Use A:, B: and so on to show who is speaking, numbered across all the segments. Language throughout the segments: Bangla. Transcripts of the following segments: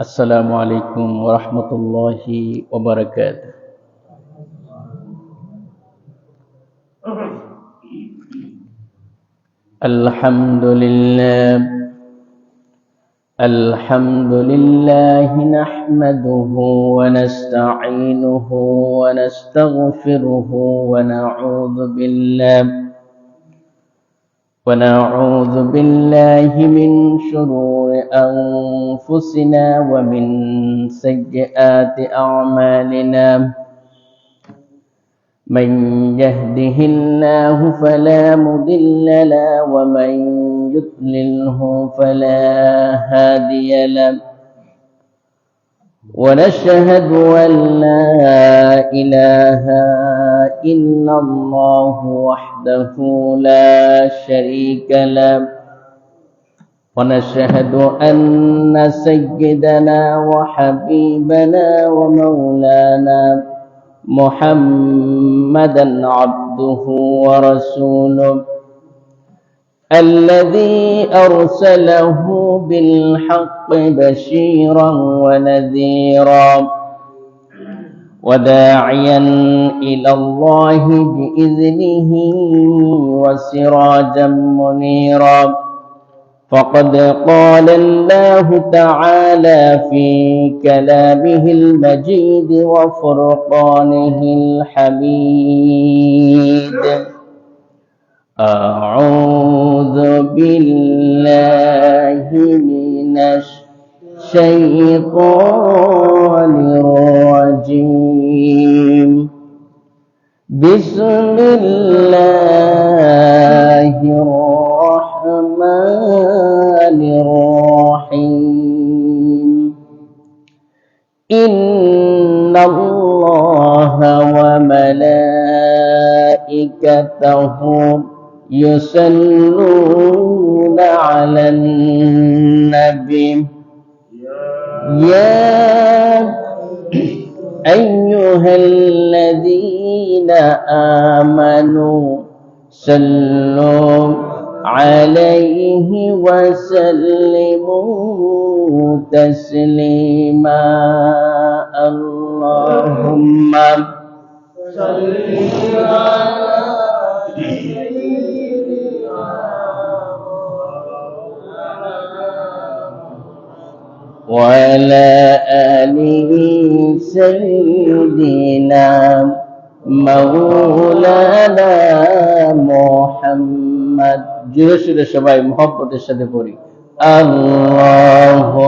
A: السلام عليكم ورحمة الله وبركاته. الحمد لله نحمده ونستعينه ونستغفره ونعوذ بالله من شرور أنفسنا ومن سيئات أعمالنا. من يهده الله فلا مضل له ومن يضلله فلا هادي له، ونشهد أن لا إله إلا الله وحده لا شريك له، ونشهد أن سيدنا وحبيبنا ومولانا محمدا عبده ورسوله الذي أرسله بالحق بشيرا ونذيرا وداعيا إلى الله بإذنه وسراجا منيرا. فقد قال الله تعالى في كلامه المجيد وفرقانه الحميد: أعوذ بالله من الشيطان الرجيم. بسم الله الرحمن الرحيم. إن الله وملائكته يصلون على النبي يا أيها الذين آمنوا صلوا عليه وسلموا تسليما. اللهم صل على وعلى آله سيدنا مولانا محمد। জোরে সোরে সবাই মুহাব্বতের সাথে পড়ি, আল্লাহুম্মা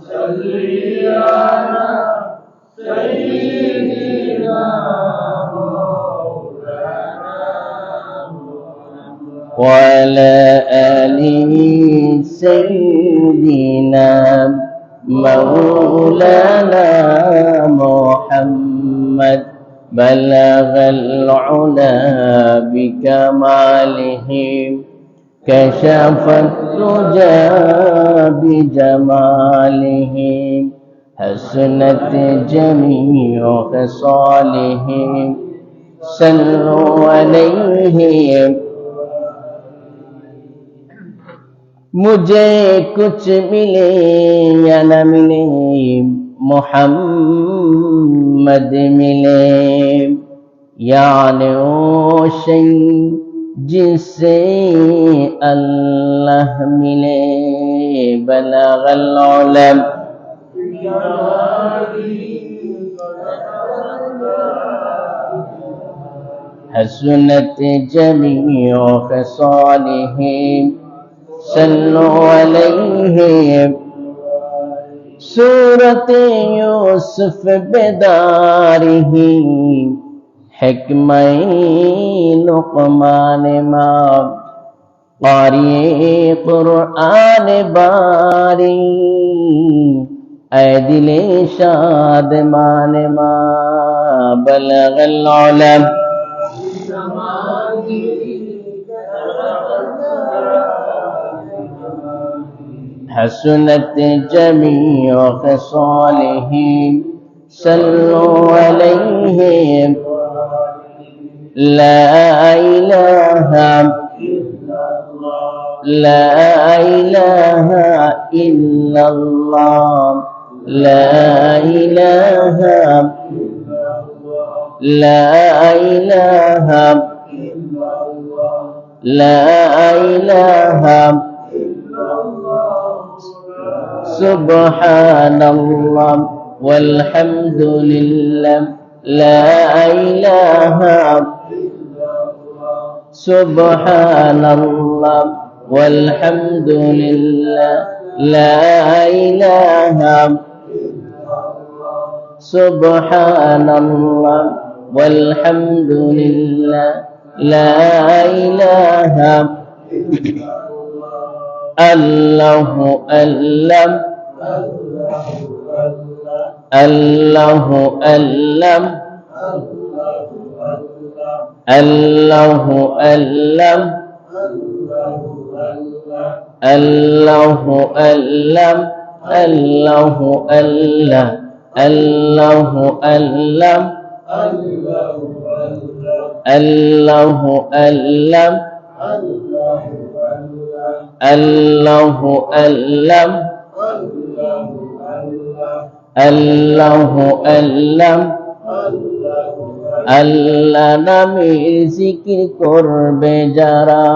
A: সাল্লি আলা সাইয়্যিদিনা وعلى آله سيدنا مولانا محمد بلغ العلا بكماله كشف الدجى بجماله حسنت جميع خصاله صلوا عليه मुझे कुछ मिले या न मिले मोहम्मद मिले, यानी ओ शई जिससे अल्लाह मिले। बलगल उलम हसनत जमीअ खसालिहि सल्लु अलैहि। सूरत यूसुफ बेदारिही हिकमत लुक़मान मा क़ारी कुरआन बारी ऐ दिले शाद मान मा बलगल उलम हसनत जमीअ खसालिहि सल्लु अलैहि। ला इलाहा لا إله إلا الله لا إله لا إله لا إله سبحان الله والحمد لله لا إله سبحان الله والحمد لله لا إله سبحان الله والحمد لله لا إله الله ألم الله ألم الله ألم الله ألم الله ألم الله ألم الله ألم الله ألم الله ألم আল্লাহ নামের জিকির করবে যারা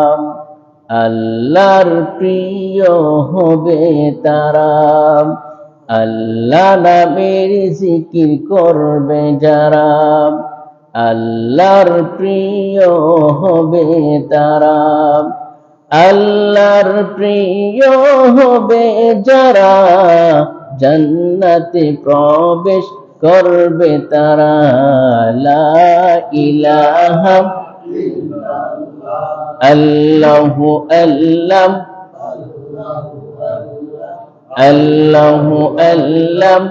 A: আল্লাহর প্রিয় হবে তারা আল্লাহ নামের জিকির করবে যারা আল্লাহর প্রিয় হবে তারা আল্লাহর প্রিয় হবে যারা জান্নাতে প্রবেশ করবে তারা লা ইলাহা আল্লাহু আল্লাম আল্লাহু আল্লাম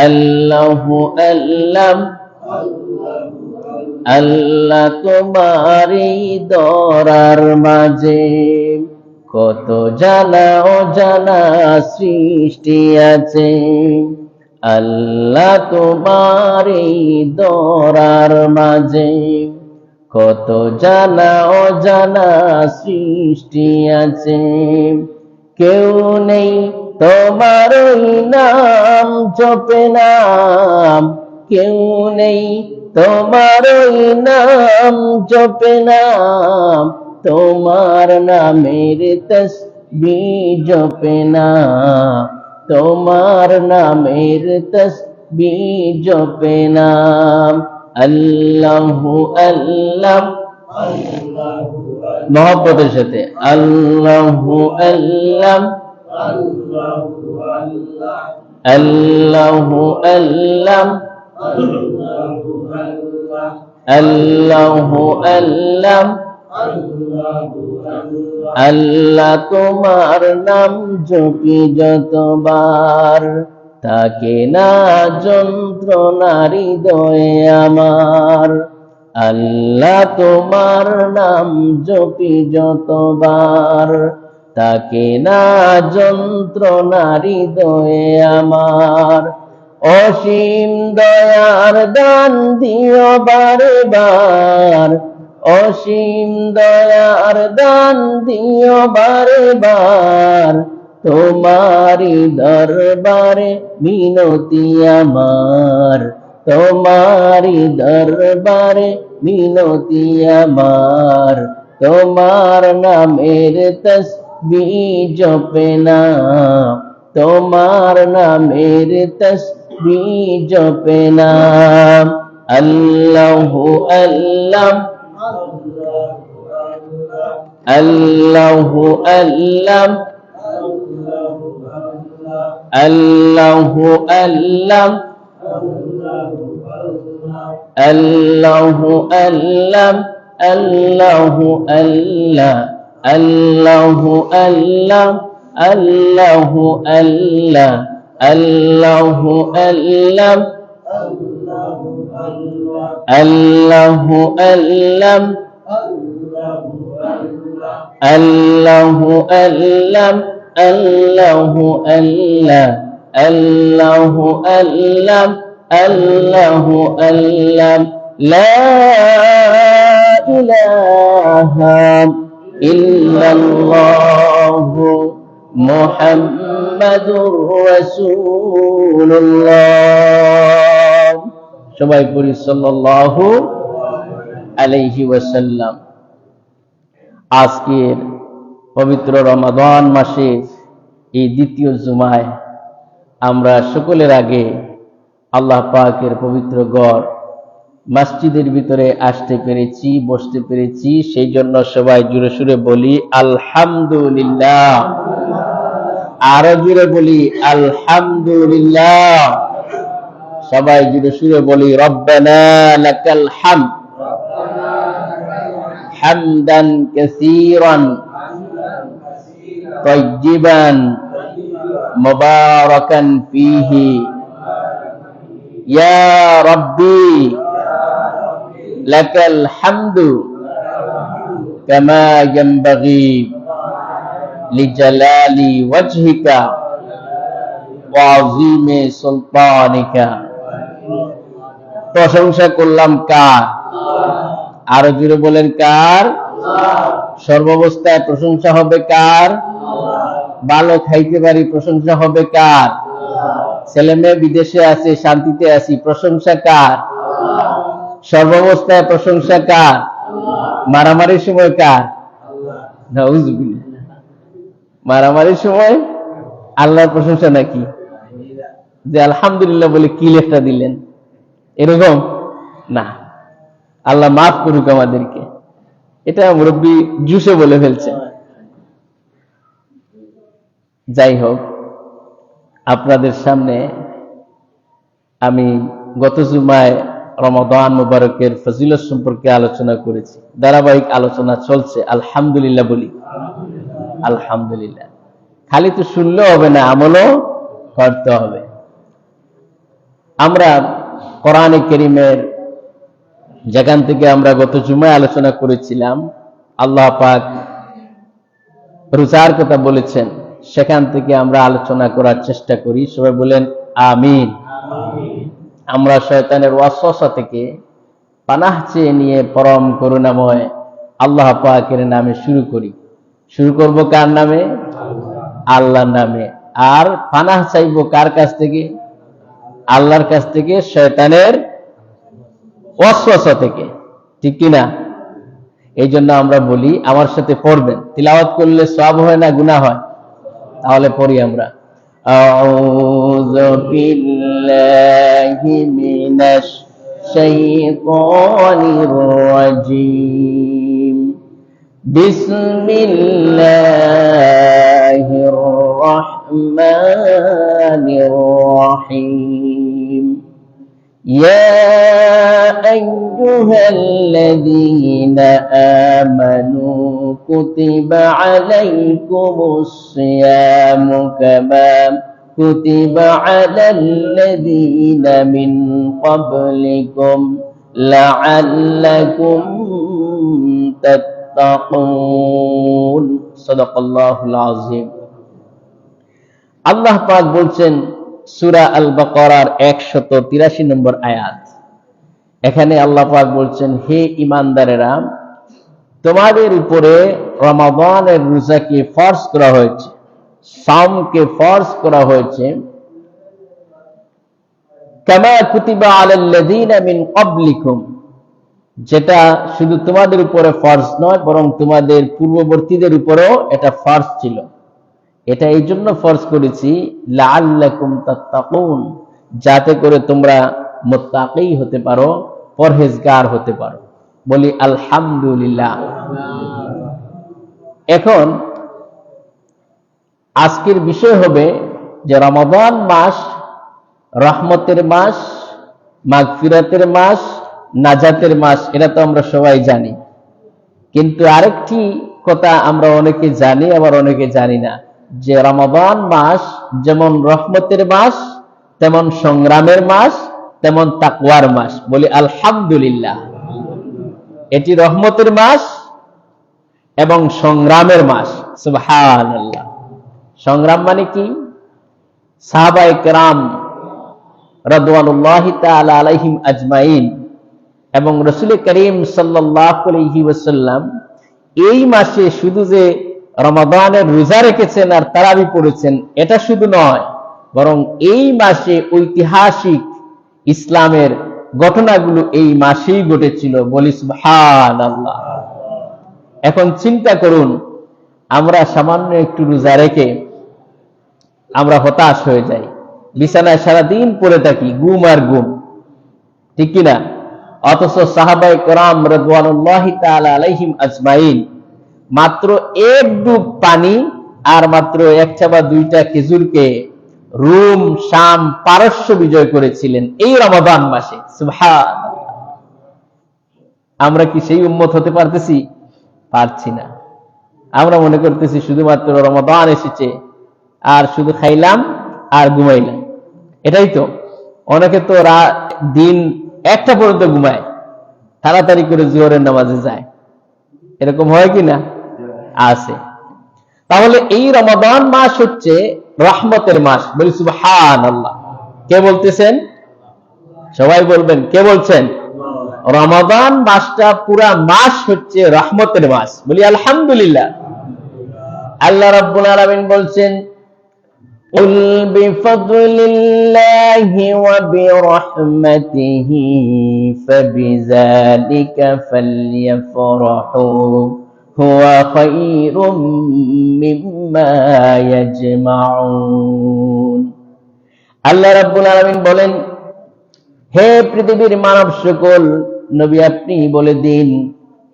A: আল্লাহু আল্লাম আল্লাহ তোমারই দরার মাঝে কত জানা অজানা সৃষ্টি আছে আল্লাহ তোমারই দরার মাঝে কত জানা অজানা সৃষ্টি আছে কেউ নেই তোমারই নাম জপে নাম কেউ নেই তোমারই নাম জপে নাম তোমার নামের তসবিহ জপে না তোমার নামের তসবিহ জপে না আল্লাহু আল্লাহ মহব্বতের সাথে আল্লাহু আল্লাহ আল্লাহু আল্লাহ আল্লাহু আল্লাহ আল্লাহ তোমার নাম জপি যতবার তাকে না যন্ত্রণা হৃদয়ে আমার আল্লাহ তোমার নাম জপি যতবার তাকে না যন্ত্রণা হৃদয়ে আমার অসীম দয়ার দান দিও বারে বার অসীম দয়ার দান দিও বারে বার তোমারি দরবারে মিনতি আমার তোমারি দরবারে মিনতি আমার তোমার নামের তসবিহ জপে না তোমার নামের তসবিহ জপে না আল্লাহু আল্লাহ আল্লাহু আল্লাহ আল্লাহু আল্লাহ আল্লাহু আল্লাহ আল্লাহু আল্লাহ আল্লাহু আল্লাহ আল্লাহু আল্লাহ আল্লাহু আল্লাহ আল্লাহু আল্লাহ আল্লাহু আল্লাহ আল্লাহু আল্লাহ আল্লাহু আল্লাহ আল্লাহু আল্লাহ লা ইলাহা ইল্লাল্লাহু মুহাম্মাদুর রাসূলুল্লাহ। সবাই পড়ি সাল্লাল্লাহু আলাইহি ওয়াসাল্লাম। আজকের পবিত্র রমাদান মাসে এই দ্বিতীয় জুমায় আমরা সকলের আগে আল্লাহ পাকের পবিত্র ঘর মসজিদের ভিতরে আসতে পেরেছি, বসতে পেরেছি, সেই জন্য সবাই জোরে সুরে বলি আলহামদুলিল্লাহ। আরো জোরে বলি আলহামদুলিল্লাহ। সবাই জোরে সুরে বলি রব্বানা লাকাল হামদ হামদান কাসীরান তাইয়িবান মুবারাকান ফীহি ইয়া রাব্বি লাকাল হামদু কামা ইয়ানবাগি লিজালালি ওয়াজহিকা ওয়া আযীমি সুলতানিকা। প্রশংসা করলাম কার? আরো জোরে বলেন কার? সর্বাবস্থায় প্রশংসা হবে কার? ভালো খাইতে পারি, প্রশংসা হবে কার? ছেলে মেয়ে বিদেশে আছে, শান্তিতে আছি, প্রশংসা কার? সর্বাবস্থায় প্রশংসা কার? মারামারির সময় কার? নাউযুবিল্লাহ। মারামারির সময় আল্লাহর প্রশংসা নাকি? যে আলহামদুলিল্লাহ বলে কি লেখটা দিলেন, এরকম না। আল্লাহ মাফ করুক আমাদেরকে। এটা মুরব্বী জুসে বলে ফেলছে। যাই হোক, আপনাদের সামনে আমি গত জুমায় রমাদান মুবারকের ফজিলত সম্পর্কে আলোচনা করেছি। ধারাবাহিক আলোচনা চলছে। আলহামদুলিল্লাহ বলি আলহামদুলিল্লাহ। খালি তো শুনলেও হবে না, আমলও করতে হবে। আমরা কোরআনে কারীমের যেখান থেকে আমরা গত জুমায় আলোচনা করেছিলাম, আল্লাহ পাক রোজার কথা বলেছেন, সেখান থেকে আমরা আলোচনা করার চেষ্টা করি। সবাই বলেন আমিন। আমরা শয়তানের ওয়াসওয়াসা থেকে পানাহ চেয়ে নিয়ে পরম করুণাময় আল্লাহ পাকের নামে শুরু করি। শুরু করব কার নামে? আল্লাহর নামে। আর পানাহ চাইবো কার কাছ থেকে? আল্লাহর কাছ থেকে, শয়তানের ওয়াসওয়াসা থেকে। ঠিক কিনা? এই জন্য আমরা বলি, আমার সাথে পড়বেন। তিলাওয়াত করলে সওয়াব হয় না গুনাহ হয়? তাহলে পড়ি আমরা। আউযু বিল্লাহি মিনাশ শাইতানির রাজীম। বিসমিল্লাহির রাহমানির রাহিম। يا أيها الذين آمنوا كتب عليكم الصيام كما كتب على الذين من قبلكم لعلكم تتقون صدق الله العظيم। আল্লাহ পাক বলছেন সূরা আল বাকারার 183 নম্বর আয়াত। এখানে আল্লাহ পাক বলছেন, হে ঈমানদারেরা, তোমাদের উপরে রমাদানের রোজাকে ফরজ করা হয়েছে, সাওমকে ফরজ করা হয়েছে, কামা কুতিবা আলাল্লাযীনা মিন ক্বাবলিকুম, যেটা শুধু তোমাদের উপরে ফরজ নয়, বরং তোমাদের পূর্ববর্তীদের উপরেও এটা ফরজ ছিল। এটা এই জন্য ফরজ করেছি লাআল্লাকুম তাত্তাকুন, যাতে করে তোমরা মুত্তাকী হতে পারো, পরহেজগার হতে পারো। বলি আলহামদুলিল্লাহ। এখন আজকের বিষয় হবে যে রমাদান মাস রহমতের মাস, মাগফিরাতের মাস, নাজাতের মাস। এটা তো আমরা সবাই জানি, কিন্তু আরেকটি কথা আমরা অনেকে জানি, আবার অনেকে জানি না, যে রমাদান মাস যেমন রহমতের মাস, তেমন সংগ্রামের মাস, তেমন তাকওয়ার মাস। বলি আলহামদুলিল্লাহ। এটি রহমতের মাস এবং সংগ্রামের মাস। সুবহানাল্লাহ। সংগ্রাম মানে কি? সাহাবায়ে কেরাম রাদিয়াল্লাহু তাআলা আলাইহিম আজমাইন এবং রাসূল করিম সাল্লাল্লাহু আলাইহি ওয়াসাল্লাম এই মাসে শুধু যে রমাদানের রোজা রেখেছেন আর তারাবি পড়েছেন এটা শুধু নয়, বরং এই মাসে ঐতিহাসিক ইসলামের ঘটনাগুলো এই মাসেই ঘটেছিল। বলি সুবহানাল্লাহ। এখন চিন্তা করুন, আমরা সামান্য একটু রোজা রেখে আমরা হতাশ হয়ে যাই, বিছানায় সারাদিন পড়ে থাকি, ঘুম আর ঘুম, ঠিক কিনা? অথচ সাহাবায়ে কেরাম রাদিয়াল্লাহু তাআলা আলাইহিম আজমাইন মাত্র এক ডুব পানি আর মাত্র একটা বা দুইটা খেজুরকে রোম, শাম, পারস্য বিজয় করেছিলেন এই রমাদান মাসে। সুবহানাল্লাহ। আমরা কি সেই উম্মত হতে পারতেছি? পারছি না। আমরা মনে করতেছি শুধুমাত্র রমাদান এসেছে আর শুধু খাইলাম আর ঘুমাইলাম, এটাই তো। অনেকে তো দিন 1টা পর্যন্ত ঘুমায়, তাড়াতাড়ি করে জোহরের নামাজে যায়, এরকম হয় কি না? আছে। তাহলে এই রমাদান মাস হচ্ছে রহমতের মাস। বলি সুবহানাল্লাহ। কে বলতেছেন? সবাই বলবেন, কে বলছেন? রমাদান মাসটা পুরা মাস হচ্ছে রহমতের মাস। বলি আলহামদুলিল্লাহ। আল্লাহ রাব্বুল আলামিন বলছেন, قُلْ بِفَضْلِ اللَّهِ وَبِرَحْمَتِهِ فَبِذَلِكَ فَلْيَفْرَحُوا هُوَ خَيْرٌ مِّمَّا يَجْمَعُونَ। আল্লাহ রাব্বুল আলামিন বলেন, হে পৃথিবীর মানব সকল, নবী আপনি বলে দিন,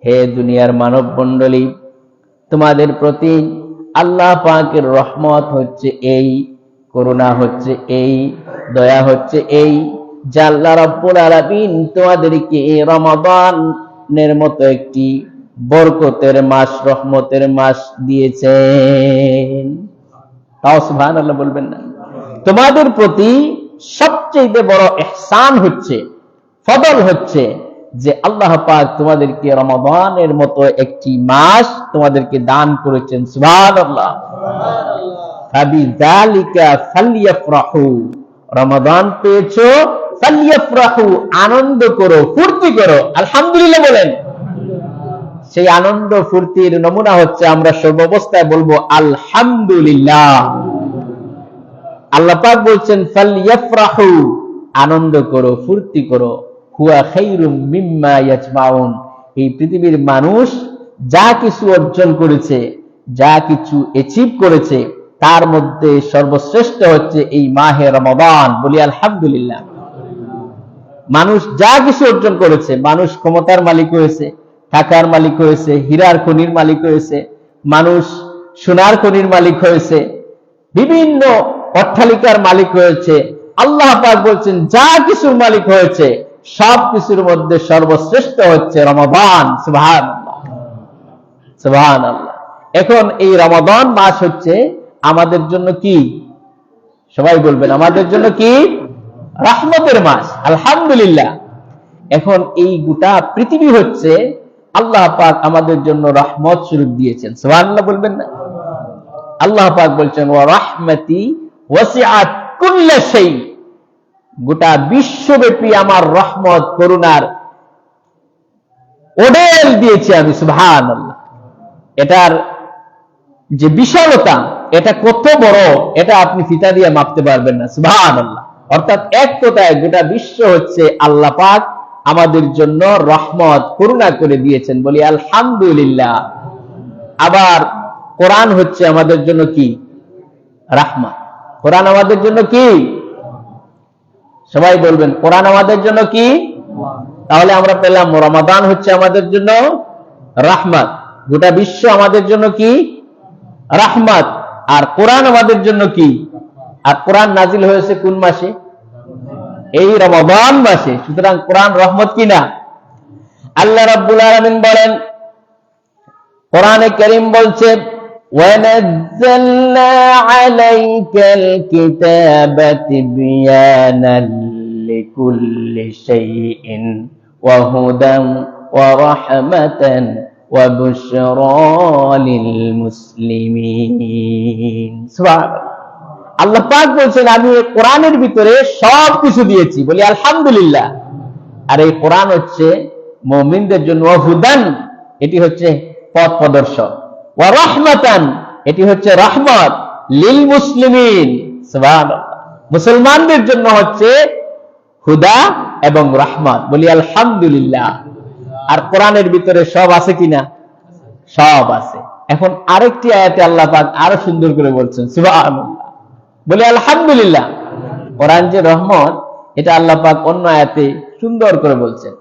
A: হে দুনিয়ার মানব মণ্ডলী, তোমাদের প্রতি আল্লাহ পাকের রহমত হচ্ছে এই, করুণা হচ্ছে এই, দয়া হচ্ছে এই, যে আল্লাহ রাব্বুল আলামিন তোমাদেরকে রমাদানের মতো একটি বরকতের মাস, রহমতের মাস দিয়েছেন। তাও সুবহানাল্লাহ বলবেন না? তোমাদের প্রতি সবচেয়ে বড় ইহসান হচ্ছে, ফদল হচ্ছে যে আল্লাহ পাক তোমাদেরকে রমাদানের মতো একটি মাস তোমাদেরকে দান করেছেন। সুবহানাল্লাহ। ফাবিযালিকা ফালইফরাহু, রমাদান পেয়েছো, ফালইফরাহু, আনন্দ করো, ফুর্তি করো, আলহামদুলিল্লাহ বলেন। সেই আনন্দ ফুর্তির নমুনা হচ্ছে আমরা সর্বাবস্থায় বলবো আলহামদুলিল্লাহ। আল্লাহ পাক বলছেন ফালইফরাহু, আনন্দ করো, ফুর্তি করো, হুয়া খায়রুম মিম্মা ইয়াজমাউন, এই পৃথিবীর মানুষ যা কিছু অর্জন করেছে, যা কিছু অ্যাচিভ করেছে, তার মধ্যে সর্বশ্রেষ্ঠ হচ্ছে এই মাহে রমাদান। বলি আলহামদুলিল্লাহ। মানুষ যা কিছু অর্জন করেছে, মানুষ ক্ষমতার মালিক হয়েছে, টাকার মালিক হয়েছে, হীরার খনির মালিক হয়েছে, মানুষ সোনার খনির মালিক হয়েছে, বিভিন্ন অট্টালিকার মালিক হয়েছে। আল্লাহ পাক বলছেন যা কিছুর মালিক হয়েছে, সব কিছুর মধ্যে সর্বশ্রেষ্ঠ হচ্ছে রমাদান। সুবহানাল্লাহ, সুবহানাল্লাহ। এখন এই রমাদান মাস হচ্ছে আমাদের জন্য কি? সবাই বলবেন, আমাদের জন্য কি? রহমতের মাস। আলহামদুলিল্লাহ। এখন এই গোটা পৃথিবী হচ্ছে আল্লাহ পাক আমাদের জন্য রহমত স্বরূপ দিয়েছেন। সুবহানাল্লাহ বলবেন না? আল্লাহ পাক বলছেন ওয়া রাহমাতি ওয়াসিআত কুল্লা শাই, গোটা বিশ্বব্যাপী আমার রহমত, করুণার ওডেল দিয়েছি আমি। সুবহানাল্লাহ। এটার যে বিশালতা, এটা কত বড়, এটা আপনি ফিতা দিয়ে মাপতে পারবেন না। সুবহানাল্লাহ। অর্থাৎ এক কথায় গোটা বিশ্ব হচ্ছে আল্লাহ পাক আমাদের জন্য রহমত, করুণা করে দিয়েছেন। বলি আলহামদুলিল্লাহ। আবার কোরআন হচ্ছে আমাদের জন্য কি? রাহমত। কোরআন আমাদের জন্য কি? সবাই বলবেন, কোরআন আমাদের জন্য কি? তাহলে আমরা পেলাম রমাদান হচ্ছে আমাদের জন্য রাহমত, গোটা বিশ্ব আমাদের জন্য কি? রাহমত। আর কোরআন আমাদের জন্য কি? আর কোরআন নাজিল হয়েছে কোন মাসে? এই রমাদান মাসে। সুতরাং কোরআন রহমত কি না? আল্লাহ রাব্বুল আলামিন বলেন, কোরআনে কারীম বলছে ওয়ানাজ্জালনা আলাইকাল কিতাবা তিবয়ানাল লিকুল্লি শাইইন ওয়া হুদান ওয়া রাহমাতান ওয়া বুশরা লিল মুসলিমিন। সুবহানাল্লাহ। আল্লাহ পাক বলছেন আমি এই কোরআনের ভিতরে সব কিছু দিয়েছি। বলি আলহামদুলিল্লাহ। আর এই কোরআন হচ্ছে মুমিনদের জন্য, ওয়া হুদান এটি হচ্ছে পথ প্রদর্শক, ওয়া রাহমাতান এটি হচ্ছে রহমত, লিল মুসলিমিন সুবহানাল্লাহ মুসলমানদের জন্য হচ্ছে হুদা এবং রহমত। বলি আলহামদুলিল্লাহ। আর কোরআনের ভিতরে সব আছে কিনা? সব আছে। এখন আরেকটি আয়াতে আল্লাহ পাক আরো সুন্দর করে বলছেন সুবহানাল্লাহ। বলি আলহামদুলিল্লাহ। কোরআন যে রহমত, এটা আল্লাহ পাক অন্য আয়াতে সুন্দর করে বলছেন,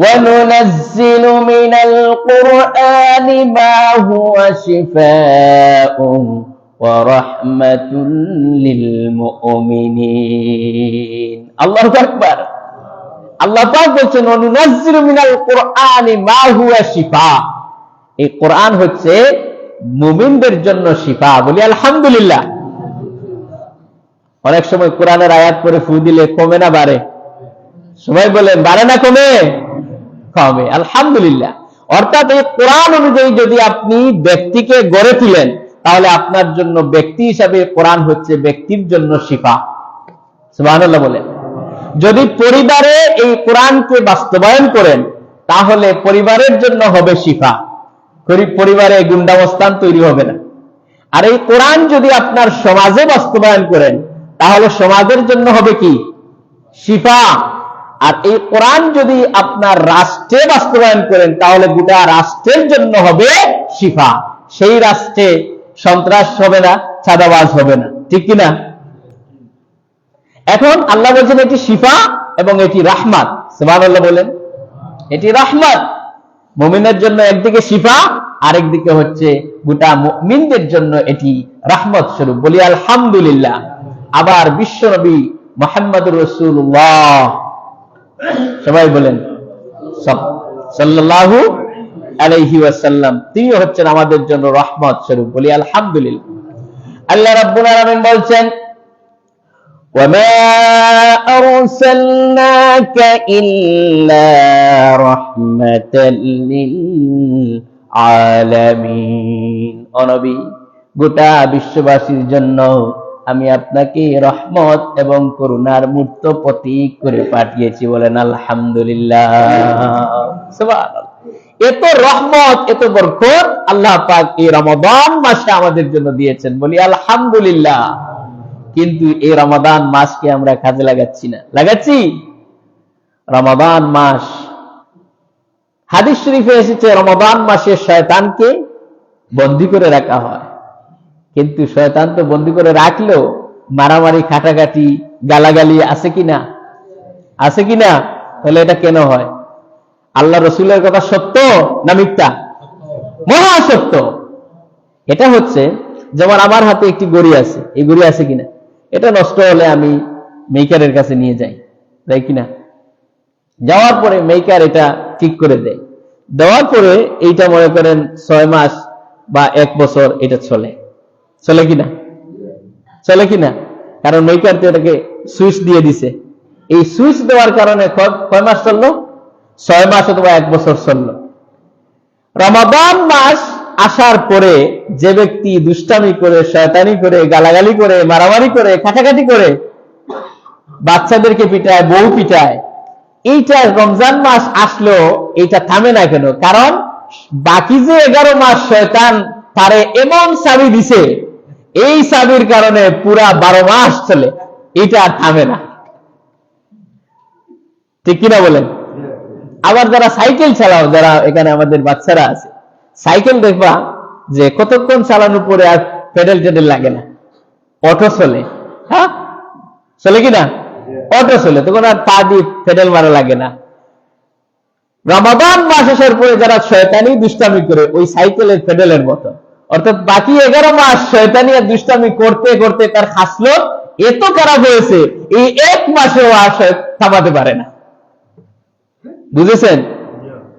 A: وَنُنَزِّلُ مِنَ الْقُرْآنِ مَا هُوَ شِفَاءٌ وَرَحْمَةٌ لِلْمُؤْمِنِينَ। আল্লাহু আকবার। আল্লাহ পাক বলছেন وَنُنَزِّلُ مِنَ الْقُرْآنِ مَا هُوَ شِفَاءٌ। এই কোরআন হচ্ছে মুমিনদের জন্য শিফা। বলি আলহামদুলিল্লাহ। অনেক সময় কোরআনের আয়াত পড়ে ফু দিলে কমে না বাড়ে? সবাই বলেন বাড়ে না কমে? কমে। আলহামদুলিল্লাহ। অর্থাৎ এই কোরআন অনুযায়ী যদি আপনি ব্যক্তিকে গড়ে তুলেন, তাহলে আপনার জন্য ব্যক্তি হিসাবে কোরআন হচ্ছে ব্যক্তির জন্য শিফা। সুবহানাল্লাহ বলেন। যদি পরিবারে এই কোরআনকে বাস্তবায়ন করেন, তাহলে পরিবারের জন্য হবে শিফা। পরিবারে গুন্ডামস্তান তৈরি হবে না। আর এই কোরআন যদি আপনার সমাজে বাস্তবায়ন করেন, তাহলে সমাজের জন্য হবে কি? শিফা। আর এই কোরআন যদি আপনার রাষ্ট্রে বাস্তবায়ন করেন, তাহলে গোটা রাষ্ট্রের জন্য হবে শিফা। সেই রাষ্ট্রে সন্ত্রাস হবে না, চাঁদাবাজ হবে না, ঠিক কিনা? এখন আল্লাহ বলছেন এটি শিফা এবং এটি রাহমাত। সুবহানাল্লাহ বলেন। এটি রাহমাত মুমিনের জন্য, একদিকে শিফা, আরেকদিকে হচ্ছে গোটা মুমিনদের জন্য এটি রাহমত স্বরূপ। বলি আলহামদুলিল্লাহ। আবার বিশ্বনবী মুহাম্মদুর রাসূলুল্লাহ, সবাই বলেন সাল্লাল্লাহু আলাইহি ওয়াসাল্লাম, তিনি হচ্ছেন আমাদের জন্য রহমত স্বরূপ। বলি আলহামদুলিল্লাহ। আল্লাহ রাব্বুল আলামিন বলছেন وَمَا أَرْسَلْنَاكَ إِلَّا رَحْمَةً لِلْعَالَمِينَ। ও নবী, গোটা বিশ্ববাসীর জন্য আমি আপনাকে রহমত এবং করুণার মূর্ত প্রতীক করে পাঠিয়েছি। বলেন আলহামদুলিল্লাহ। সুবহানাল্লাহ। এত রহমত, এত বরকত আল্লাহ পাক এই রমাদান মাসে আমাদের জন্য দিয়েছেন। বলি আলহামদুলিল্লাহ। কিন্তু এই রমাদান মাসকে আমরা কাজে লাগাচ্ছি না। লাগাচ্ছি? রমাদান মাস, হাদিস শরীফে এসেছে রমাদান মাসে শয়তানকে বন্দী করে রাখা হয়। কিন্তু শয়তান তো বন্দী করে রাখলেও মারামারি, কাটাকাটি, গালাগালি আছে কিনা? আছে কিনা? তাহলে এটা কেন হয়? আল্লাহ রসুলের কথা সত্য না মিথ্যা? মহা সত্য। এটা হচ্ছে যেমন আমার হাতে একটি গড়ি আছে, এই গড়ি আছে কিনা? এটা নষ্ট হলে আমি মেকারের কাছে নিয়ে যাই, তাই কিনা? যাওয়ার পরে মেকার এটা ঠিক করে দেয়। দেওয়ার পরে এইটা মনে করেন 6 মাস বা 1 বছর এটা চলে। চলে কিনা? চলে কিনা? কারণ মেকার তো এটাকে সুইচ দিয়ে দিছে। এই সুইচ দেওয়ার কারণে কয় মাস চললো? 6 মাস অথবা 1 বছর চললো। রমাদান মাস আসার পরে যে ব্যক্তি দুষ্টামি করে, শয়তানি করে, গালাগালি করে, মারামারি করে, কাটাকাটি করে, বাচ্চাদেরকে পিটায়, বউ পিটায়, এইটা রমজান মাস আসলো এইটা থামে না কেন? কারণ বাকি যে 11 মাস শয়তান তারে এমন চাবি দিছে, এই চাবির কারণে পুরা 12 মাস চলে, এইটা আর থামে না। ঠিক কিনা বলেন? আবার যারা সাইকেল চালাও, যারা এখানে আমাদের বাচ্চারা আছে, সাইকেল দেখবা যে কতক্ষণ চালানোর পরে আর পেডেল টেডেল লাগে না, অটো চলে। হ্যাঁ, চলে কিনা? অটো চলে, তখন আর পা দিয়ে পেডেল মারা লাগে না। রমাদান মাস আসার পরে যারা শয়তানি দুষ্টামি করে, ওই সাইকেলের পেডেলের মতো, অর্থাৎ বাকি 11 মাস শয়তানি আর দুষ্টামি করতে করতে তার খাসলত এত খারাপ হয়েছে, এই 1 মাসেও আর থামাতে পারে না। বুঝেছেন?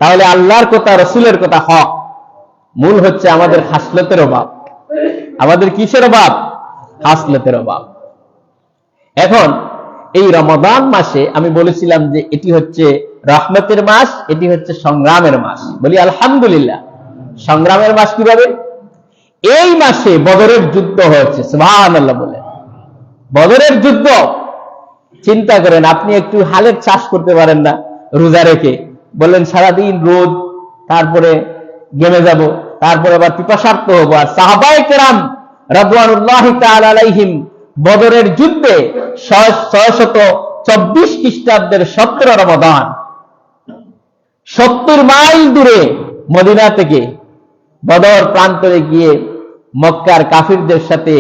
A: তাহলে আল্লাহর কথা, রসুলের কথা হক। মূল হচ্ছে আমাদের খাসলতের অভাব। আমাদের কিসের অভাব? খাসলতের অভাব। এখন এই রমাদান মাসে আমি বলেছিলাম যে এটি হচ্ছে রহমতের মাস, এটি হচ্ছে সংগ্রামের মাস। বলি আলহামদুলিল্লাহ। সংগ্রামের মাস কিভাবে? এই মাসে বদরের যুদ্ধ হয়েছে। সুবহানাল্লাহ বলে। বদরের যুদ্ধ, চিন্তা করেন, আপনি একটু হালের চাষ করতে পারেন না রোজা রেখে, বললেন সারাদিন রোদ, তারপরে গেমে যাব, তারপরে আবার পিপাসার্ত হবো। আর সাহাবায়ে কেরাম রাদওয়ানুল্লাহি তাআলা আলাইহিম বদরের যুদ্ধে 624 খ্রিস্টাব্দের 17 রমাদান 70 মাইল দূরে মদিনা থেকে বদর প্রান্তরে গিয়ে মক্কার কাফিরদের সাথে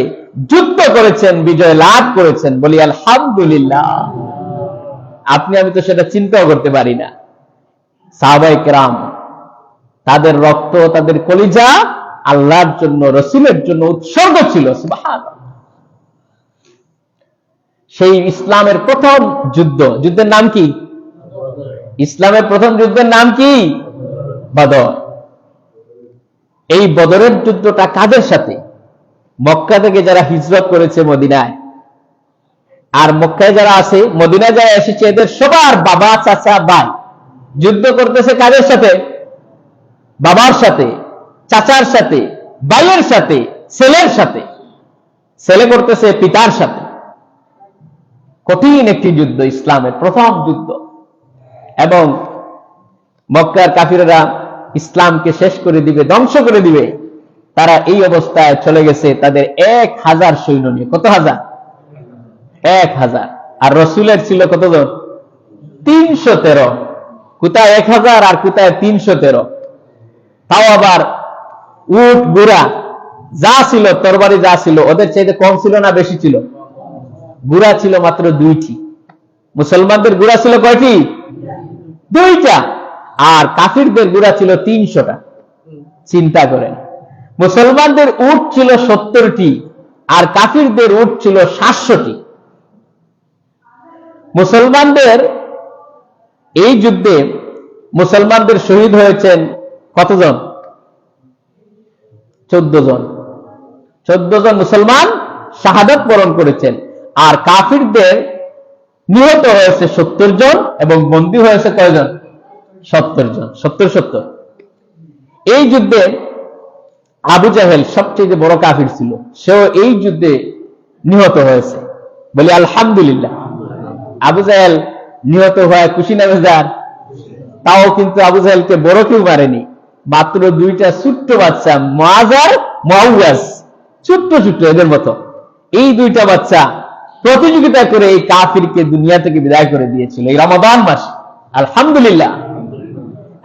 A: যুদ্ধ করেছেন, বিজয় লাভ করেছেন। বলি আলহামদুলিল্লাহ। আপনি আমি তো সেটা চিন্তাও করতে পারি না। সাহাবায়ে কেরাম তাদের রক্ত, তাদের কলিজা আল্লাহর জন্য, রসুলের জন্য উৎসর্গ ছিল। সুবহানাল্লাহ। সেই ইসলামের প্রথম যুদ্ধের নাম কি? ইসলামের প্রথম যুদ্ধের নাম কি? বদর। এই বদরের যুদ্ধটা কাদের সাথে? মক্কা থেকে যারা হিজরত করেছে মদিনায়, আর মক্কায় যারা আছে, মদিনায় যারা এসেছে, এদের সবার বাবা, চাচা, ভাই যুদ্ধ করতেছে কাদের সাথে? বাবার সাথে, চাচার সাথে, ভাইয়ের সাথে, ছেলের সাথে। ছেলে করতেছে পিতার সাথে। কঠিন একটি যুদ্ধ, ইসলামের প্রথম যুদ্ধ। এবং মক্কার কাফিররা ইসলামকে শেষ করে দিবে, ধ্বংস করে দিবে। তারা এই অবস্থায় চলে গেছে তাদের 1000 সৈন্য নিয়ে। কত হাজার? 1000। আর রসুলের ছিল কতজন? 313। কোথায় 1000 আর কোথায় 313? তাও আবার উট ঘোড়া যা ছিল, তরবারি যা ছিল, ওদের চাইতে কম ছিল না বেশি ছিল? ঘোড়া ছিল মাত্র 2টি। মুসলমানদের ঘোড়া ছিল কয়টি? 2টা। আর কাফিরদের ঘোড়া ছিল 300টা। চিন্তা করেন, মুসলমানদের উট ছিল 70টি আর কাফিরদের উট ছিল 700টি। মুসলমানদের এই যুদ্ধে মুসলমানদের শহীদ হয়েছেন কতজন? 14 জন। 14 জন মুসলমান শাহাদাত বরণ করেছেন। আর কাফিরদের নিহত হয়েছে 70 জন এবং বন্দী হয়েছে কয়জন? 70 জন। 70। এই যুদ্ধে আবু জাহেল সবচেয়ে বড় কাফির ছিল, সেও এই যুদ্ধে নিহত হয়েছে। বলি আলহামদুলিল্লাহ। আবু জাহেল নিহত হয়ে খুশি না বেজার? তাও কিন্তু আবু জাহেলকে বড় কেউ মারেনি, মাত্র 2টা ছোট্ট বাচ্চা, মুআজ আর মুআওয়াজ, ছোট্ট ছোট্ট এদের মতো। এই 2টা বাচ্চা প্রতিযোগিতা করে এই কাফিরকে দুনিয়া থেকে বিদায় করে দিয়েছিল এই রমাদান মাসে। আলহামদুলিল্লাহ।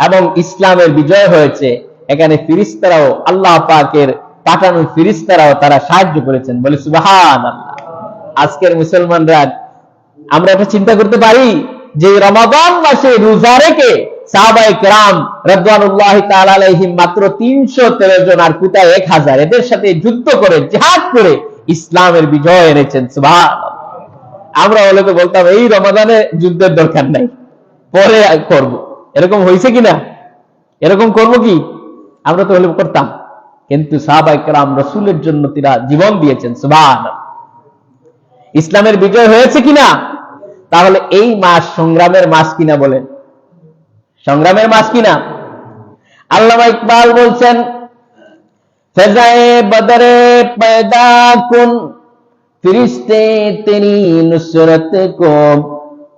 A: এবং ইসলামের বিজয় হয়েছে। এখানে ফেরেশতারাও, আল্লাহ পাকের পাঠানো ফেরেশতারাও তারা সাহায্য করেছেন। বলে সুবহানাল্লাহ। আজকের মুসলমানরা, আমরা এটা চিন্তা করতে পারি যে রমাদান মাসে রোজা রেখে সাহাবায়ে কেরাম রাদওয়ানুল্লাহি তাআলা আলাইহিম মাত্র 313 জন আর কোথায় 1000 এদের সাথে যুদ্ধ করে, জিহাদ করে ইসলামের বিজয় এনেছেন। সুবহানাল্লাহ। আমরা হলে তো বলতাম এই রমাদানে যুদ্ধের দরকার নাই, পরে করব। এরকম হয়েছে কিনা? এরকম করব কি? আমরা তো হলে করতাম। কিন্তু সাহাবায়ে কেরাম রাসূলের জন্য তারা জীবন দিয়েছেন। সুবহানাল্লাহ। ইসলামের বিজয় হয়েছে কিনা? তাহলে এই মাস সংগ্রামের মাস কিনা? বলেন, সংগ্রামের মাস কিনা? আল্লামা ইকবাল বলছেন, ফেজায়ে বদরে पैदा कुन ফিরিস্তে তেরি নুসরত কো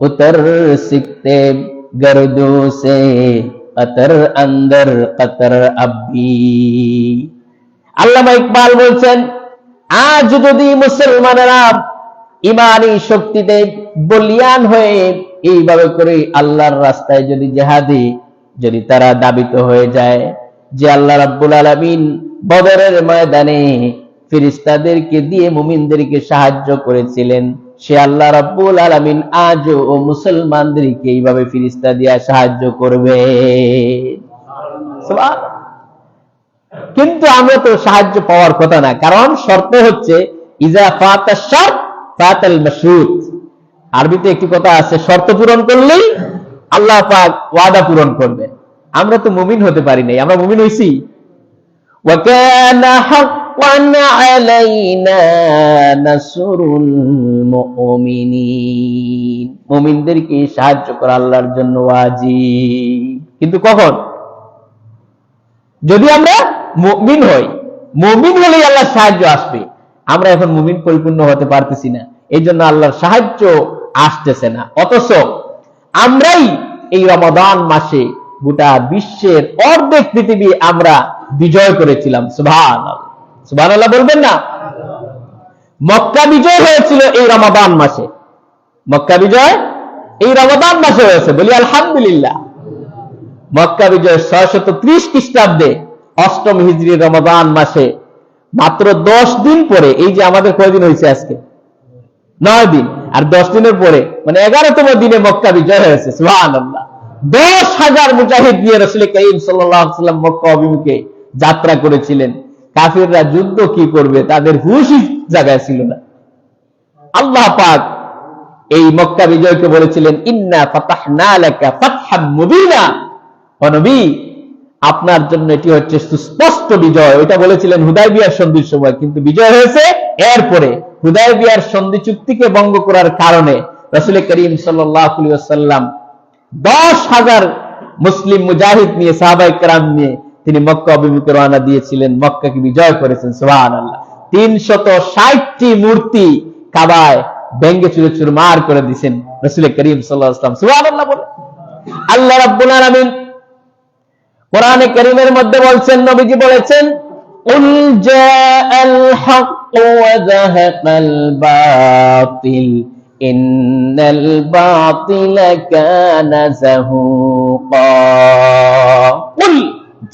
A: উতর সিকতে গর্দো সে কতর अंदर কতর আবি। আল্লামা ইকবাল বলছেন, আজ যদি মুসলমানেরা ইমানি শক্তিতে বলিয়ান হয়ে এইভাবে করে আল্লাহর রাস্তায় যদি জিহাদি যদি তারা দাবিত হয়ে যায় যে আল্লাহ রাব্বুল আলামিন বদরের ময়দানে ফেরেশতাদেরকে দিয়ে মুমিনদেরকে সাহায্য করেছিলেন, সে আল্লাহ রাব্বুল আলামিন আজও মুসলমানদেরকে এইভাবে ফেরেশতা দিয়ে সাহায্য করবে। সুবহানাল্লাহ। কিন্তু আমরা তো সাহায্য পাওয়ার কথা না, কারণ শর্ত হচ্ছে ইজা ফাতা শারত ফাতাল মাশরুত। আরবিতে একটি কথা আছে, শর্ত পূরণ করলেই আল্লাহ পাক ওয়াদা পূরণ করবেন। আমরা তো মুমিন হতে পারি নাই, আমরা মুমিন হইছি? ওয়া কানা হাক্কান আলাইনা নাসরুল মুমিনিন। মুমিনদেরকে সাহায্য করা আল্লাহর জন্য ওয়াজিব। কিন্তু কখন? যদি আমরা মুমিন হই। মুমিন হলেই আল্লাহর সাহায্য আসবে। আমরা এখন মুমিন পরিপূর্ণ হতে পারতেছি না, এই জন্য আল্লাহর সাহায্য আসতেছে না। অথচ আমরাই এই রমাদান মাসে গোটা বিশ্বের অর্ধেক পৃথিবী আমরা বিজয় করেছিলাম। সুবহানাল্লাহ, সুবহানাল্লাহ বলবেন না? মক্কা বিজয় হয়েছিল এই রমাদান মাসে। মক্কা বিজয় এই রমাদান মাসে হয়েছে, বলি আলহামদুলিল্লাহ। মক্কা বিজয় 630 খ্রিস্টাব্দে 8ম হিজরি রমাদান মাসে, মাত্র 10 দিন পরে, এই যে আমাদের কয়দিন হয়েছে আজকে, 9 দিন, আর 10 দিনের পরে মানে 11তম দিনে মক্কা বিজয় হয়েছে। সুবহানাল্লাহ। 10,000 মুজাহিদ নিয়ে রাসূল করিম সাল্লাল্লাহু আলাইহি ওয়াসাল্লাম মক্কা অভিমুখে যাত্রা করেছিলেন। কাফিররা যুদ্ধ কি করবে তাদের হুঁশই জায়গায় ছিল না। আল্লাহ পাক এই মক্কা বিজয়কে বলেছিলেন, ইন্না ফাতাহনা লাকা ফাতহাম মুবিনা, ও নবী আপনার জন্য এটি হচ্ছে সুস্পষ্ট বিজয়। ওইটা বলেছিলেন হুদায়বিয়ার সন্ধির সময়, কিন্তু বিজয় হয়েছে এরপরে। হুদায়বিয়ার সন্ধি চুক্তিকে ভঙ্গ করার কারণে রাসূল করিম সাল্লাল্লাহু আলাইহি ওয়াসাল্লাম 10,000 মুসলিম মুজাহিদ নিয়ে, সাহাবায়ে কেরাম নিয়ে তিনি মক্কা অভিমুখে রওনা দিয়েছিলেন, মক্কাকে বিজয় করেছেন। সুবহানাল্লাহ। 360টি মূর্তি কাবায় ভেঙ্গে চুরে চুরমার করে দিয়েছেন রাসূল করিম সাল্লাল্লাহু আলাইহি ওয়াসাল্লাম। সুবহানাল্লাহ বলে আল্লাহ রাব্বুল আলামিন কোরআনে কারীমের মধ্যে বলছেন, নবীজি বলেছেন, উল জাআল হক ওয়া যাহাকাল বাতিল ইন্নাল বাতিলা কানা যাহুকা। উল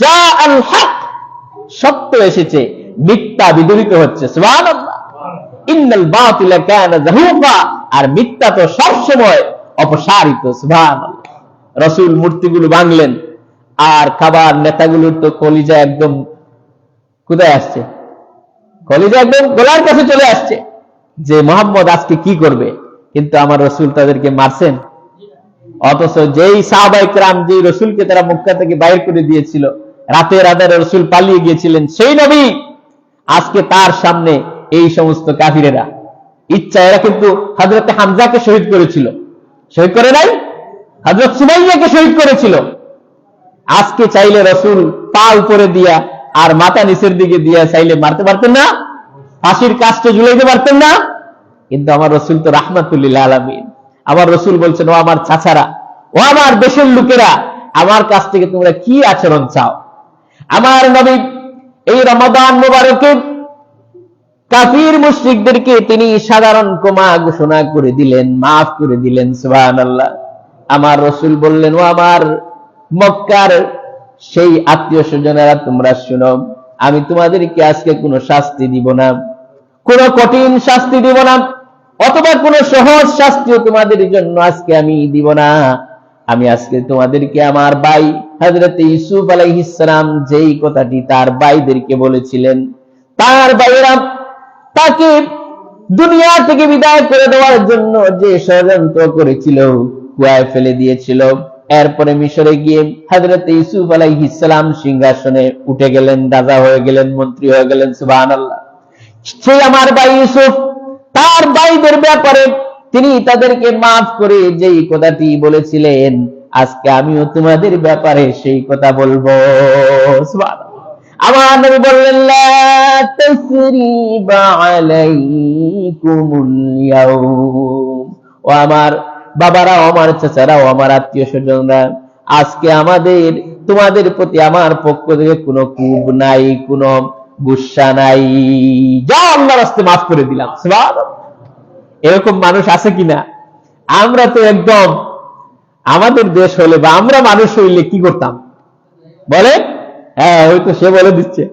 A: জাআল হক, সত্য এসেছে, মিথ্যা বিদূরিত হচ্ছে। সুবহানাল্লাহ। ইন্নাল বাতিলা কানা যাহুকা, আর মিথ্যা তো সব সময় অপসারিত। সুবহানাল্লাহ। রাসূল মূর্তিগুলো ভাঙলেন, আর কাবার নেতাগুলোর তো কলিজা একদম কোথায় আসছে, কলিজা একদম গলার কাছে চলে আসছে যে মুহাম্মদ আজকে কি করবে। কিন্তু আমার রাসূল তাদেরকে মারছেন। অথচ যেই সাহাবায়ে কেরাম, যেই রাসূলকে তারা মক্কা থেকে বাইর করে দিয়েছিল, রাতের আঁধারে রাসূল পালিয়ে গিয়েছিলেন, সেই নবী আজকে তার সামনে এই সমস্ত কাফিরেরা ইচ্ছা, এরা কিন্তু হযরত হামজাকে শহীদ করেছিল, শহীদ করে নাই, হযরত সুমাইয়াকে শহীদ করেছিল। আজকে চাইলে রাসূল পা উপরে দিয়া আর মাথা নিচের দিকে দিয়া চাইলে মারতে পারতেন না, ফাঁসির কাস্টে ঝুলাইতে পারতেন না। কিন্তু আমার রাসূল তো রাহমাতুল লিল আলামিন। আমার রাসূল বলছেন, ও আমার চাচারা, ও আমার দেশের লোকেরা, আমার কাছ থেকে তোমরা কি আচরণ চাও? আমার নবী এই রমাদান মুবারকে কাফির মুশরিকদেরকে তিনি সাধারণ ক্ষমা ঘোষণা করে দিলেন, মাফ করে দিলেন। সুবহানাল্লাহ। আমার রাসূল বললেন, ও আমার মক্কার সেই আত্মীয় স্বজনেরা, তোমরা শুনো, আমি তোমাদেরকে আজকে কোনো শাস্তি দিব না, কোনো কঠিন শাস্তি দিব না, অথবা কোনো সহজ শাস্তিও তোমাদের জন্য আজকে আমি দিব না। আমি আজকে তোমাদেরকে আমার ভাই হযরত ইউসুফ আলাইহিস সালাম যেই কথাটি তার ভাইদেরকে বলেছিলেন, তার ভাইরা তাকে দুনিয়া থেকে বিদায় করে দেওয়ার জন্য যে ষড়যন্ত্র করেছিল, কুয়ায় ফেলে দিয়েছিল, এরপরে মিশরে গিয়ে হযরত ইউসুফ আলাইহিস সালাম সিংহাসনে উঠে গেলেন, রাজা হয়ে গেলেন, মন্ত্রী হয়ে গেলেন। সুবহানাল্লাহ। সেই আমার ভাই ইউসুফ, তার ভাইদের ব্যাপারে তিনি তাদেরকে মাফ করে যেই কথাটি বলেছিলেন, আজকে আমিও তোমাদের ব্যাপারে সেই কথা বলবো। সুবহানাল্লাহ। আমার নবী বললেন, লা তাসরিবা আলাইকুমুল ইয়াউম, ও আমার বাবারা, আমার চাচারা, ও আমার আত্মীয় স্বজনরা, আজকে আমাদের তোমাদের প্রতি আমার পক্ষ থেকে কোনো কুব নাই, কোনো গুসা নাই, যা আল্লাহর রাস্তে মাফ করে দিলাম। সুবহানাল্লাহ। এরকম মানুষ আছে কিনা? আমরা তো একদম, আমাদের দেশ হলে বা আমরা মানুষ হইলে কি করতাম বলে? হ্যাঁ, হয়তো সে বলে দিচ্ছে,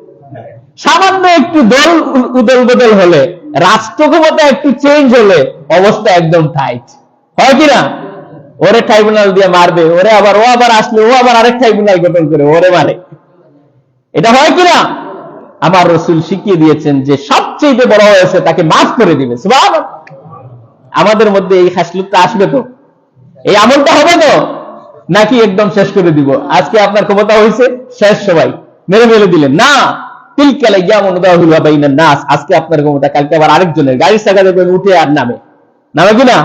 A: সামান্য একটু দল উদল বদল হলে, রাষ্ট্র ক্ষমতা একটু চেঞ্জ হলে অবস্থা একদম টাইট হয় কিনা? ওরে ট্রাইব্যুনাল দিয়ে মারবে, ওরে আবার ও আবার আসলে ও আবার আরেক ট্রাইব্যুনাল গঠন করে ওরে মারে, এটা হয় কিনা? আমার রাসূল শিখিয়ে দিয়েছেন যে সবচেয়ে বড় হয়েছে তাকে মাফ করে দিবে। সুবহানাল্লাহ। আমাদের মধ্যে এই খাসলুকটা আসবে তো, এই আমলটা হবে তো, নাকি একদম শেষ করে দিব? আজকে আপনার ক্ষমতা হয়েছে, শেষ, সবাই মেরে মেরে দিলেন না, তিলকাল আইয়ামু নুদাউলু বাইনান নাস। আজকে আপনার ক্ষমতা, কালকে আবার আরেকজনের। গাড়ির চাকা দেখবেন উঠে আর নামে, নামে কিনা?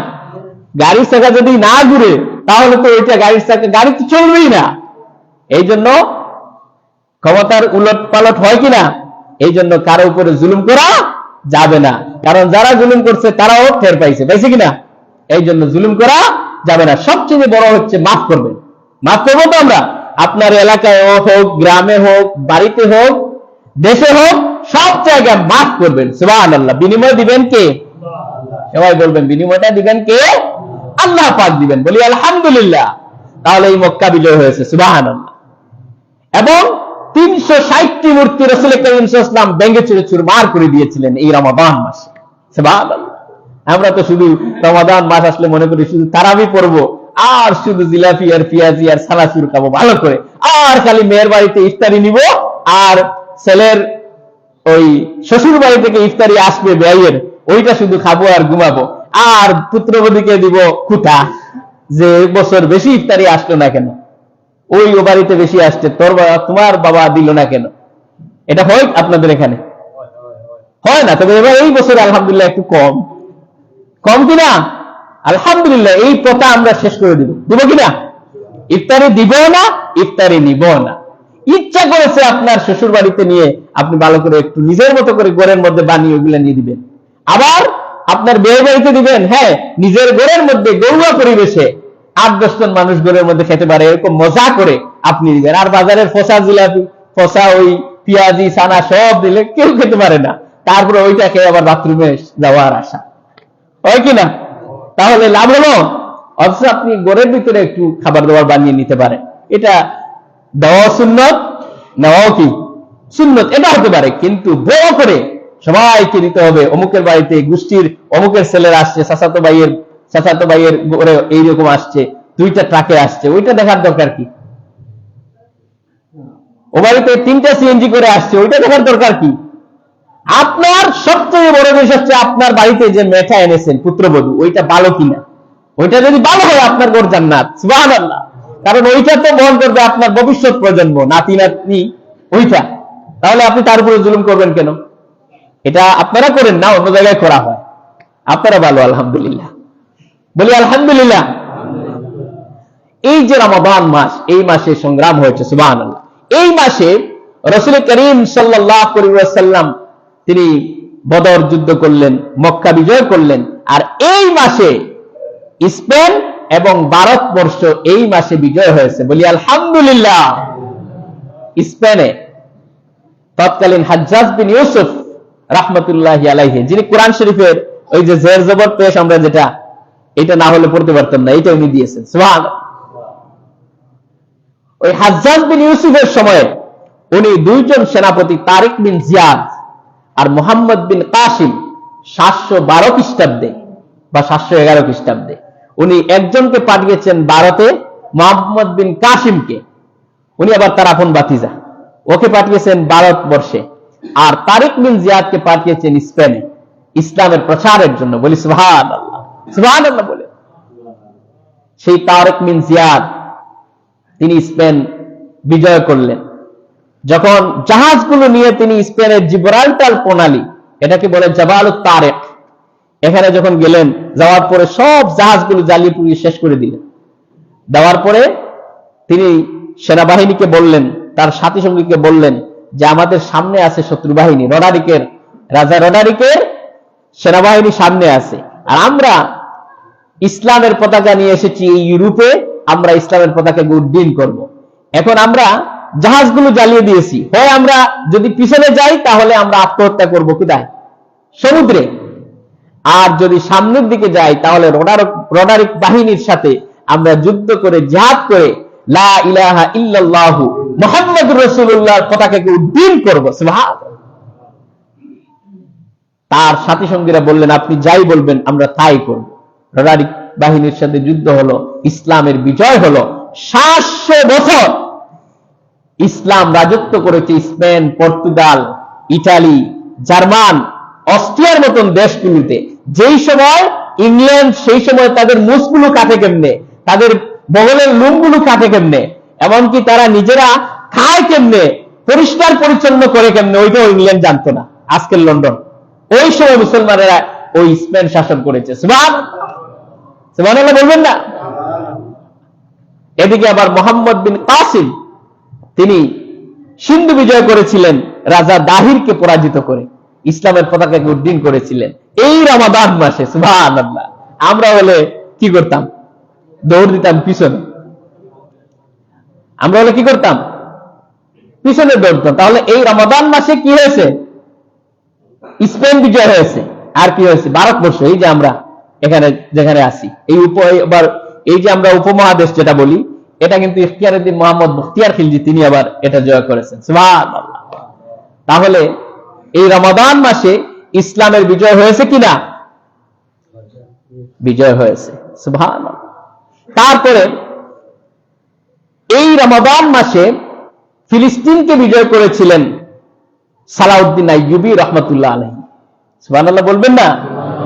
A: গাড়ির চাকা যদি না ঘুরে তাহলে তো এটা গাড়ির চাকা, গাড়ি তো চলবেই না। এই জন্য ক্ষমতার উলট পালট হয় কিনা? এই জন্য কারো উপরে জুলুম করা যাবে না, কারণ যারা জুলুম করছে তারাও টের পাইছে, পাইছে কিনা? এই জন্য জুলুম করা যাবে না। সবচেয়ে বড় হচ্ছে মাফ করবেন। মাফ করবো তো আমরা? আপনার এলাকায় হোক, গ্রামে হোক, বাড়িতে হোক, দেশে হোক, সব জায়গায় মাফ করবেন। সুবহানাল্লাহ। বিনিময় দিবেন কে? সবাই বলবেন বিনিময়টা দিবেন কে? আল্লাহ পাক দিবেন। বলি আলহামদুলিল্লাহ। তাহলে এই মক্কা বিজয় হয়েছে। সুবহানাল্লাহ। এবং 360টি মূর্তি রাসূল করিম সাল্লাল্লাহু আলাইহি ওয়াসাল্লাম ভেঙে চুরে চুরমার করে দিয়েছিলেন এই রমাদান মাসে। সুবহানাল্লাহ। আমরা তো শুধু রমাদান মাস আসলে মনে করি শুধু তারাবি পড়বো আর শুধু জিলাপি আর পেঁয়াজি আর সালাসুর খাবো ভালো করে, আর খালি মেয়ের বাড়িতে ইফতারি নিব, আর ছেলের ওই শ্বশুর বাড়ি থেকে ইফতারি আসবে ব্যয়ের, ওইটা শুধু খাবো আর ঘুমাবো, আর পুত্রবধূকে দিব খুঁটা যে বছর বেশি ইফতারি আসলো না কেন, ওই ও বাড়িতে বেশি আসছে, তোমার বাবা দিল না কেন। এটা হয় আপনাদের এখানে? হয় না। তবে এবার এই বছর আলহামদুলিল্লাহ একটু কম কিনা? আলহামদুলিল্লাহ। এই প্রথা আমরা শেষ করে দিব কিনা? ইফতারি দিব না, ইফতারি নিব না। ইচ্ছা করেছে আপনার শ্বশুর বাড়িতে নিয়ে আপনি ভালো করে একটু নিজের মতো করে ঘরের মধ্যে বানিয়ে ওগুলা নিয়ে দিবেন। আবার আপনার বিয়ে বাড়িতে দিবেন, হ্যাঁ, নিজের ঘরের মধ্যে ঘরোয়া পরিবেশে 8-10 জন মানুষ ঘরের মধ্যে খেতে পারে এরকম মজা করে আপনি দিবেন। আর বাজারের ফসা জিলাপি, ফসা ওই পেঁয়াজি ছানা সব দিলে কেউ খেতে পারে না, তারপরে ওইটাকে আবার বাথরুমে যাওয়ার আশা হয় কিনা? তাহলে লাভ হলো? অথচ আপনি ঘরের ভিতরে একটু খাবার দাবার বানিয়ে নিতে পারেন। এটা দেওয়া সুন্নত, নেওয়াও কি সুন্নত, এটা হতে পারে। কিন্তু বড় করে সবাইকে দিতে হবে, অমুকের বাড়িতে গোষ্ঠীর অমুকের ছেলেরা আসছে, চাচাতো ভাইয়ের ঘরে এইরকম আসছে, 2টা ট্রাকে আসছে, ওইটা দেখার দরকার কি? ও বাড়িতে 3টা সিএনজি করে আসছে, ওইটা দেখার দরকার কি? আপনার সবচেয়ে বড় জিনিস হচ্ছে আপনার বাড়িতে যে মেয়েটা এনেছেন পুত্রবধূ, ওইটা ভালো কিনা। ওইটা যদি ভালো হয় আপনার ঘর জান্নাত। সুবহানাল্লাহ। কারণ ওইটা তো বহন করবে আপনার ভবিষ্যৎ প্রজন্ম, নাতি নাতনি ওইটা। তাহলে আপনি তার উপরে জুলুম করবেন কেন? এটা আপনারা করেন না, অন্য জায়গায় করা হয়। আপনারা ভালো, আলহামদুলিল্লাহ। বলি আলহামদুলিল্লাহ। এই যে রমাদান মাস, এই মাসে সংগ্রাম হয়েছে। সুবহানাল্লাহ। এই মাসে রাসূল করিম সাল্লাল্লাহু আলাইহি ওয়াসাল্লাম তিনি বদর যুদ্ধ করলেন, মক্কা বিজয় করলেন। আর এই মাসে স্পেন এবং ভারতবর্ষ এই মাসে বিজয় হয়েছে। বলি আলহামদুলিল্লাহ। স্পেনে তৎকালীন হাজ্জাজ বিন ইউসুফ রাহমাতুল্লাহি আলাইহি, যিনি কোরআন শরীফের ওই যে জের জবর পেশ আমরা যেটা, এটা না হলে পড়তে পারতাম না, এটা উনি দিয়েছেন। সুবহানাল্লাহ। ওই হাজ্জাজ বিন ইউসুফের সময়ে উনি 2 জন সেনাপতি, তারিক বিন জিয়াদ আর মোহাম্মদ বিন কাসিম, 712 খ্রিস্টাব্দে বা 711 খ্রিস্টাব্দে উনি একজনকে পাঠিয়েছেন ভারতে, মোহাম্মদ বিন কাসিমকে, উনি আবার তার আপন ভাতিজা, ওকে পাঠিয়েছেন ভারতবর্ষে। আর তারিক বিন জিয়াদকে পাঠিয়েছেন স্পেনে ইসলামের প্রচারের জন্য। বলি সুবহানাল্লাহ। সুবহানাল্লাহ বলে। সেই তারিক বিন জিয়াদ তিনি স্পেন বিজয় করলেন। যখন জাহাজগুলো নিয়ে তিনি স্পেনের জিব্রাল্টার প্রণালী, এটাকে বলে জাবালুত তারেক, এখানে যখন গেলেন, যাওয়ার পরে সব জাহাজগুলো জ্বালিয়ে পুড়িয়ে শেষ করে দিলেন। দেওয়ার পরে তিনি সেনাবাহিনীকে বললেন, তার সাথী সঙ্গীকে বললেন যে আমাদের সামনে আছে শত্রু বাহিনী, রাজা রডারিকের সেনাবাহিনী সামনে আছে, আর আমরা ইসলামের পতাকা নিয়ে এসেছি এই ইউরোপে, আমরা ইসলামের পতাকাকে উড্ডীন করব। এখন আমরা জাহাজগুলো জ্বালিয়ে দিয়েছি, হয় আমরা যদি পিছনে যাই তাহলে আমরা আত্মহত্যা করব কোথায়? সমুদ্রে। আর যদি সামনের দিকে যাই তাহলে রডারিক বাহিনীর সাথে আমরা যুদ্ধ করে, জিহাদ করে লা ইলাহা ইল্লাল্লাহু মুহাম্মাদুর রাসূলুল্লাহর পতাকাকে উড্ডীন করব। সুবহানাল্লাহ। তার সাথী সঙ্গীরা বললেন আপনি যাই বলবেন আমরা তাই করব। রডারিক বাহিনীর সাথে যুদ্ধ হলো, ইসলামের বিজয় হলো। 700 বছর ইসলাম রাজত্ব করেছে স্পেন, পর্তুগাল, ইটালি, জার্মান, অস্ট্রিয়ার মতন দেশগুলিতে। যেই সময় ইংল্যান্ড, সেই সময় তাদের মুসগুলো কাটে কেমনে, তাদের বগলের লুমগুলো কাটে কেমনে, এমনকি তারা নিজেরা খায় কেমনে, পরিষ্কার পরিচ্ছন্ন করে কেমনে, ওইটাও ইংল্যান্ড জানতো না। আজকের লন্ডন, ওই সময় মুসলমানেরা ওই স্পেন শাসন করেছে। সুবহানাল্লাহ বলবেন না? এদিকে আবার মোহাম্মদ বিন কাসিম তিনি সিন্ধু বিজয় করেছিলেন, রাজা দাহিরকে পরাজিত করে ইসলামের পতাকাকে উড্ডীন করেছিলেন এই রমাদান মাসে। সুবহানাল্লাহ। আমরা হলে কি করতাম? দৌড় দিতাম পিছনে। আমরা হলে কি করতাম? পিছনে দৌড়তাম। তাহলে এই রমাদান মাসে কি হয়েছে? স্পেন বিজয় হয়েছে। আর কি হয়েছে? ভারতবর্ষ, এই যে আমরা এখানে যেখানে আছি, এই যে আমরা উপমহাদেশ যেটা বলি, এটা কিন্তু ইখতিয়ারউদ্দিন মোহাম্মদ মুখতিয়ার খিলজি তিনি আবার এটা জয় করেছেন। সুবহানাল্লাহ। তাহলে এই রমাদান মাসে ইসলামের বিজয় হয়েছে কিনা? বিজয় হয়েছে। সুবহানাল্লাহ। তারপরে এই রমাদান মাসে ফিলিস্তিনকে বিজয় করেছিলেন সালাউদ্দিন আইয়ুবী রহমতুল্লাহ আলাইহি। সুবহানাল্লাহ বলবেন না?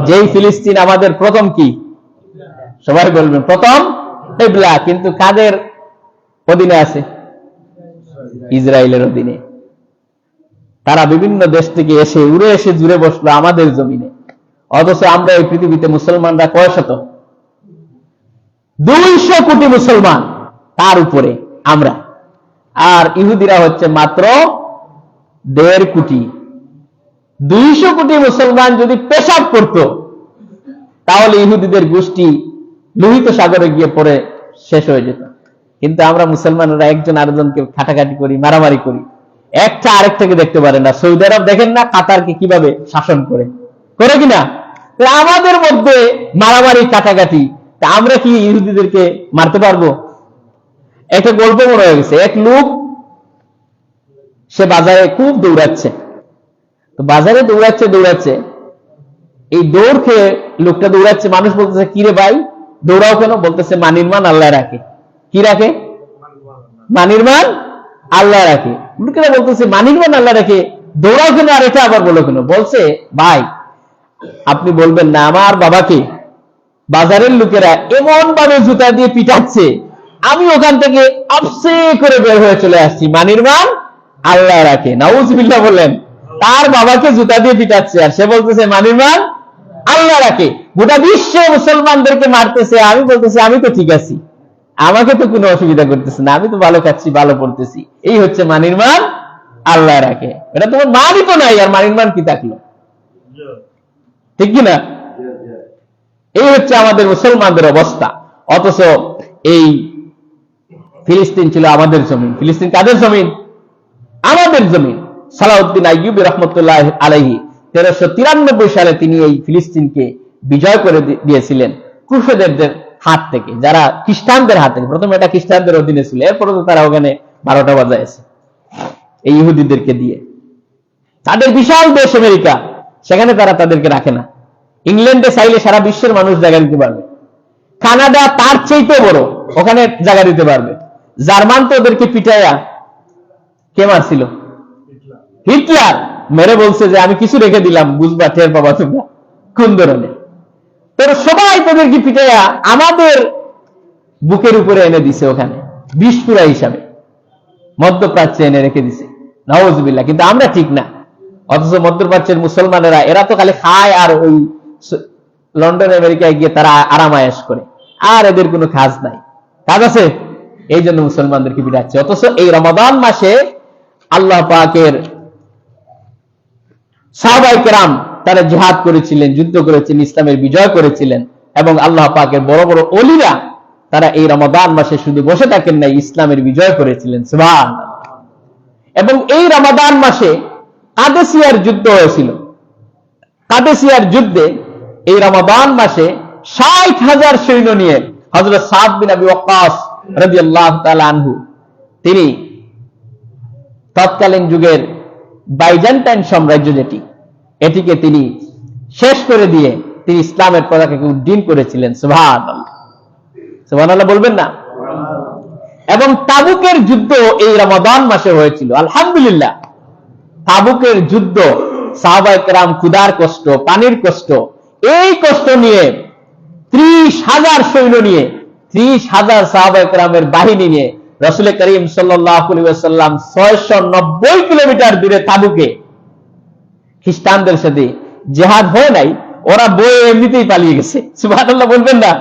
A: যেই ফিলিস্তিন আমাদের প্রথম কি? সবাই বলবেন প্রথম কিবলা। কিন্তু কাদের অধীনে আছে? ইসরায়েলের অধীনে। তারা বিভিন্ন দেশ থেকে এসে উড়ে এসে জুড়ে বসলো আমাদের জমিনে। অথচ আমরা এই পৃথিবীতে মুসলমানরা কয় শত? 200 কোটি মুসলমান, তার উপরে আমরা। আর ইহুদিরা হচ্ছে মাত্র 1.5 কোটি। 200 কোটি মুসলমান যদি পেশাব করত, তাহলে ইহুদিদের গোষ্ঠী লোহিত সাগরে গিয়ে পড়ে শেষ হয়ে যেত। কিন্তু আমরা মুসলমানরা একজন আরেকজনকে খাটাখাটি করি, মারামারি করি, একটা আরেকটাকে দেখতে পারে না। সৌদি আরব দেখেন না কাতারকে কিভাবে শাসন করে কিনা? আমাদের মধ্যে মারামারি কাটাকাটি, আমরা কি ইহুদিদেরকে মারতে পারবো? একটা গল্প মনে হয়ে গেছে। এক লোক সে বাজারে খুব দৌড়াচ্ছে, তো বাজারে দৌড়াচ্ছে, এই দৌড় খেয়ে লোকটা দৌড়াচ্ছে, মানুষ বলতেছে কিরে ভাই দৌড়াও কেন? বলতেছে মানির মান আল্লাহ রাখে। কি রাখে? মানির মান আল্লাহ রাখে। লোকেরা বলতেছে মানির মান আল্লাহ রাখে, দৌড়াও কেন? আর এটা আবার বলো কেন? বলছে ভাই আপনি বলবেন না, আমার বাবাকে বাজারের লোকেরা এমন ভাবে জুতা দিয়ে পিটাচ্ছে, আমি ওখান থেকে আপসে করে বের হয়ে চলে আসছি। মানির মান আল্লাহ রাখে। নাউজুবিল্লাহ বললেন। তার বাবাকে জুতা দিয়ে পিটাচ্ছে, আর সে বলতেছে মানির মান আল্লাহ রাখে। গোটা বিশ্বে মুসলমানদেরকে মারতেছে, আমি বলতেছি আমি তো ঠিক আছি, আমাকে তো কোনো অসুবিধা করতেছে না, আমি তো ভালো খাচ্ছি, ভালো পড়তেছি। এই হচ্ছে মানির মান আল্লাহ রাখে। এটা তোমার মানই তো নাই, আর মানির মান কি থাকলো? ঠিক কিনা? এই হচ্ছে আমাদের মুসলমানদের অবস্থা। অথচ এই ফিলিস্তিন ছিল আমাদের জমিন। ফিলিস্তিন কাদের জমিন? আমাদের জমিন। সালাউদ্দিন আইয়ুবী রহমতুল্লাহ আলাইহি 1393 সালে তিনি এই ফিলিস্তিনকে বিজয় করে দিয়েছিলেন ক্রুসেডারদের হাত থেকে, যারা খ্রিস্টানদের হাত থেকে। প্রথমে এটা খ্রিস্টানদের অধীনে ছিল, এরপরে তো তারা ওখানে 12টা বাজাইছে এই ইহুদিদেরকে দিয়ে। তাদের বিশাল দেশ আমেরিকা, সেখানে তারা তাদেরকে রাখে না। ইংল্যান্ডে চাইলে সারা বিশ্বের মানুষ জায়গা দিতে পারবে। কানাডা তার চাইতে বড়, ওখানে জায়গা দিতে পারবে। জার্মান তো ওদেরকে পিটাইয়া কে মারছিল? হিটলার মেরে বলছে যে আমি কিছু রেখে দিলাম, বুঝবা, টের পাবা তোমরা কোন ধরনের। তোর সবাই তোদেরকে পিটাইয়া আমাদের বুকের উপরে এনে দিছে, ওখানে বিস্ফোরা হিসাবে মধ্যপ্রাচ্যে এনে রেখে দিছে। নাউজুবিল্লাহ। কিন্তু আমরা ঠিক না। অথচ মধ্যপ্রাচ্যের মুসলমানেরা এরা তো খালি খায় আর ওই লন্ডন আমেরিকায় গিয়ে তারা আরাম আয়েশ করে, আর এদের কোনো কাজ নাই। কাজ আছে, এই জন্য মুসলমানদেরকে পিটাচ্ছে। অথচ এই রমাদান মাসে আল্লাহ পাকের সাহাবায়ে কেরাম তারা জিহাদ করেছিলেন, যুদ্ধ করেছিলেন, ইসলামের বিজয় করেছিলেন। এবং আল্লাহ পাকের বড় বড় ওলিরা তারা এই রমাদান মাসে শুধু বসে থাকেন নাই, ইসলামের বিজয় করেছিলেন। সুবহানাল্লাহ। এবং এই রমাদান মাসে কাদেসিয়ার যুদ্ধ হয়েছিল। কাদেসিয়ার যুদ্ধে এই রমাদান মাসে 60,000 সৈন্য নিয়ে হযরত সাদ বিন আবি ওয়াক্কাস রাদিয়াল্লাহু তাআলা আনহু, তিনি তৎকালীন যুগের বাইজেন্টাইন সাম্রাজ্য যেটি, এটিকে তিনি শেষ করে দিয়ে তিনি ইসলামের পতাকাকে উড্ডীন করেছিলেন। সুবহানাল্লাহ। সুবহানাল্লাহ বলবেন না? এবং তাবুকের যুদ্ধ এই রমাদান মাসে হয়েছিল। আলহামদুলিল্লাহ। তাবুকের যুদ্ধ সাহাবায়ে কেরাম ক্ষুধার কষ্ট, পানির কষ্ট, এই কষ্ট নিয়ে 30,000 সৈন্য নিয়ে, 30,000 সাহাবায়ে কেরামের বাহিনী নিয়ে রাসূল করিম সাল্লাল্লাহু আলাইহি ওয়াসাল্লাম 690 কিলোমিটার দূরে তাবুকে, খ্রিস্টানদের সাথে জিহাদ হয় নাই, ওরা বয়ে এমনিতেই পালিয়ে গেছে। সুবহানাল্লাহ বলবেন না?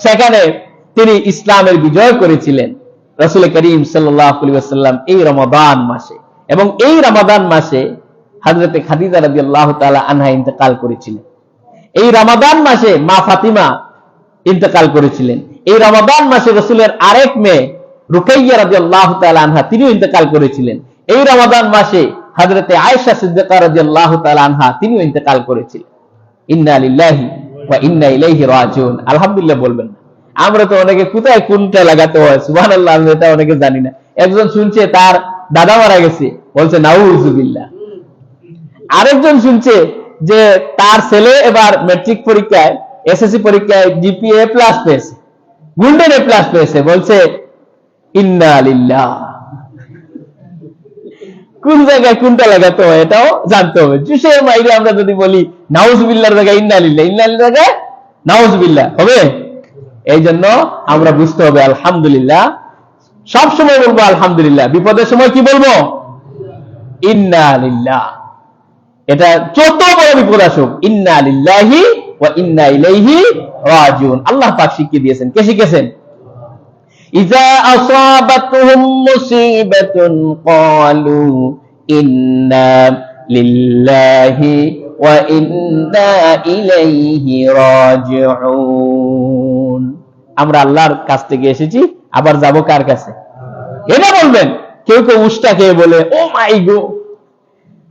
A: সেখানে তিনি ইসলামের বিজয় করেছিলেন রাসূল করিম সাল্লাল্লাহু আলাইহি ওয়াসাল্লাম এই রমাদান মাসে। এবং এই রমাদান মাসে হযরত খাদিজা রাদিয়াল্লাহু তাআলা আনহা ইন্তেকাল করেছিলেন। এই রমাদান মাসে মা ফাতিমা ইন্তেকাল করেছিলেন। এই রমাদান মাসে রাসূলের আরেক মেয়ে রুকাইয়া রাদিয়াল্লাহু তাআলা আনহা তিনিও ইন্তেকাল করেছিলেন। এই রমাদান মাসে হযরতে আয়েশা সিদ্দিকা রাদিয়াল্লাহু তাআলা আনহা তিনিও ইন্তেকাল করেছিলেন। ইন্না লিল্লাহি ওয়া ইন্না ইলাইহি রাজিউন। আলহামদুলিল্লাহ বলবেন না। আমরা তো অনেকে কোথায় কোনটা লাগাতে হয়, সুবহানাল্লাহ, আমি এটা অনেকে জানি না। একজন শুনছে তার দাদা মারা গেছে, বলছে নাউযুবিল্লাহ। আরেকজন শুনছে যে তার ছেলে এবার ম্যাট্রিক পরীক্ষায়, এসএসসি পরীক্ষায় জিপিএ প্লাস পেয়েছে, গোল্ডেন এ প্লাস পেয়েছে, বলছে ইন্না লিল্লাহ। কোন জায়গায় কোনটা লাগাতে হয় এটাও জানতে হবে। জুসের মাইরে আমরা যদি বলি নাউযুবিল্লাহর জায়গায় ইন্না লিল্লাহ, ইন্না লিল্লাহর জায়গায় নাউযুবিল্লাহ হবে। এই জন্য আমরা বুঝতে হবে আলহামদুলিল্লাহ, সব সময় বলবো আলহামদুলিল্লাহ, বিপদের সময় কি বলবো? ইন্না লিল্লাহ। এটা যত বড় বিপদ আসুক, ইন্না লিল্লাহি ওয়া ইন্না ইলাইহি রাজিউন। আল্লাহ পাক শিখিয়ে দিয়েছেন। কে শিখেছেন? ইযা আসাবাতুহুম মুসিবাতুন ক্বালু ইন্না লিল্লাহি ওয়া ইন্না ইলাইহি রাজিউন। আমরা আল্লাহর কাছ থেকে এসেছি, আবার যাব কার কাছে? এটা বলবেন। কেউ কেউ উষ্টা খেয়ে বলে ও মাই গো,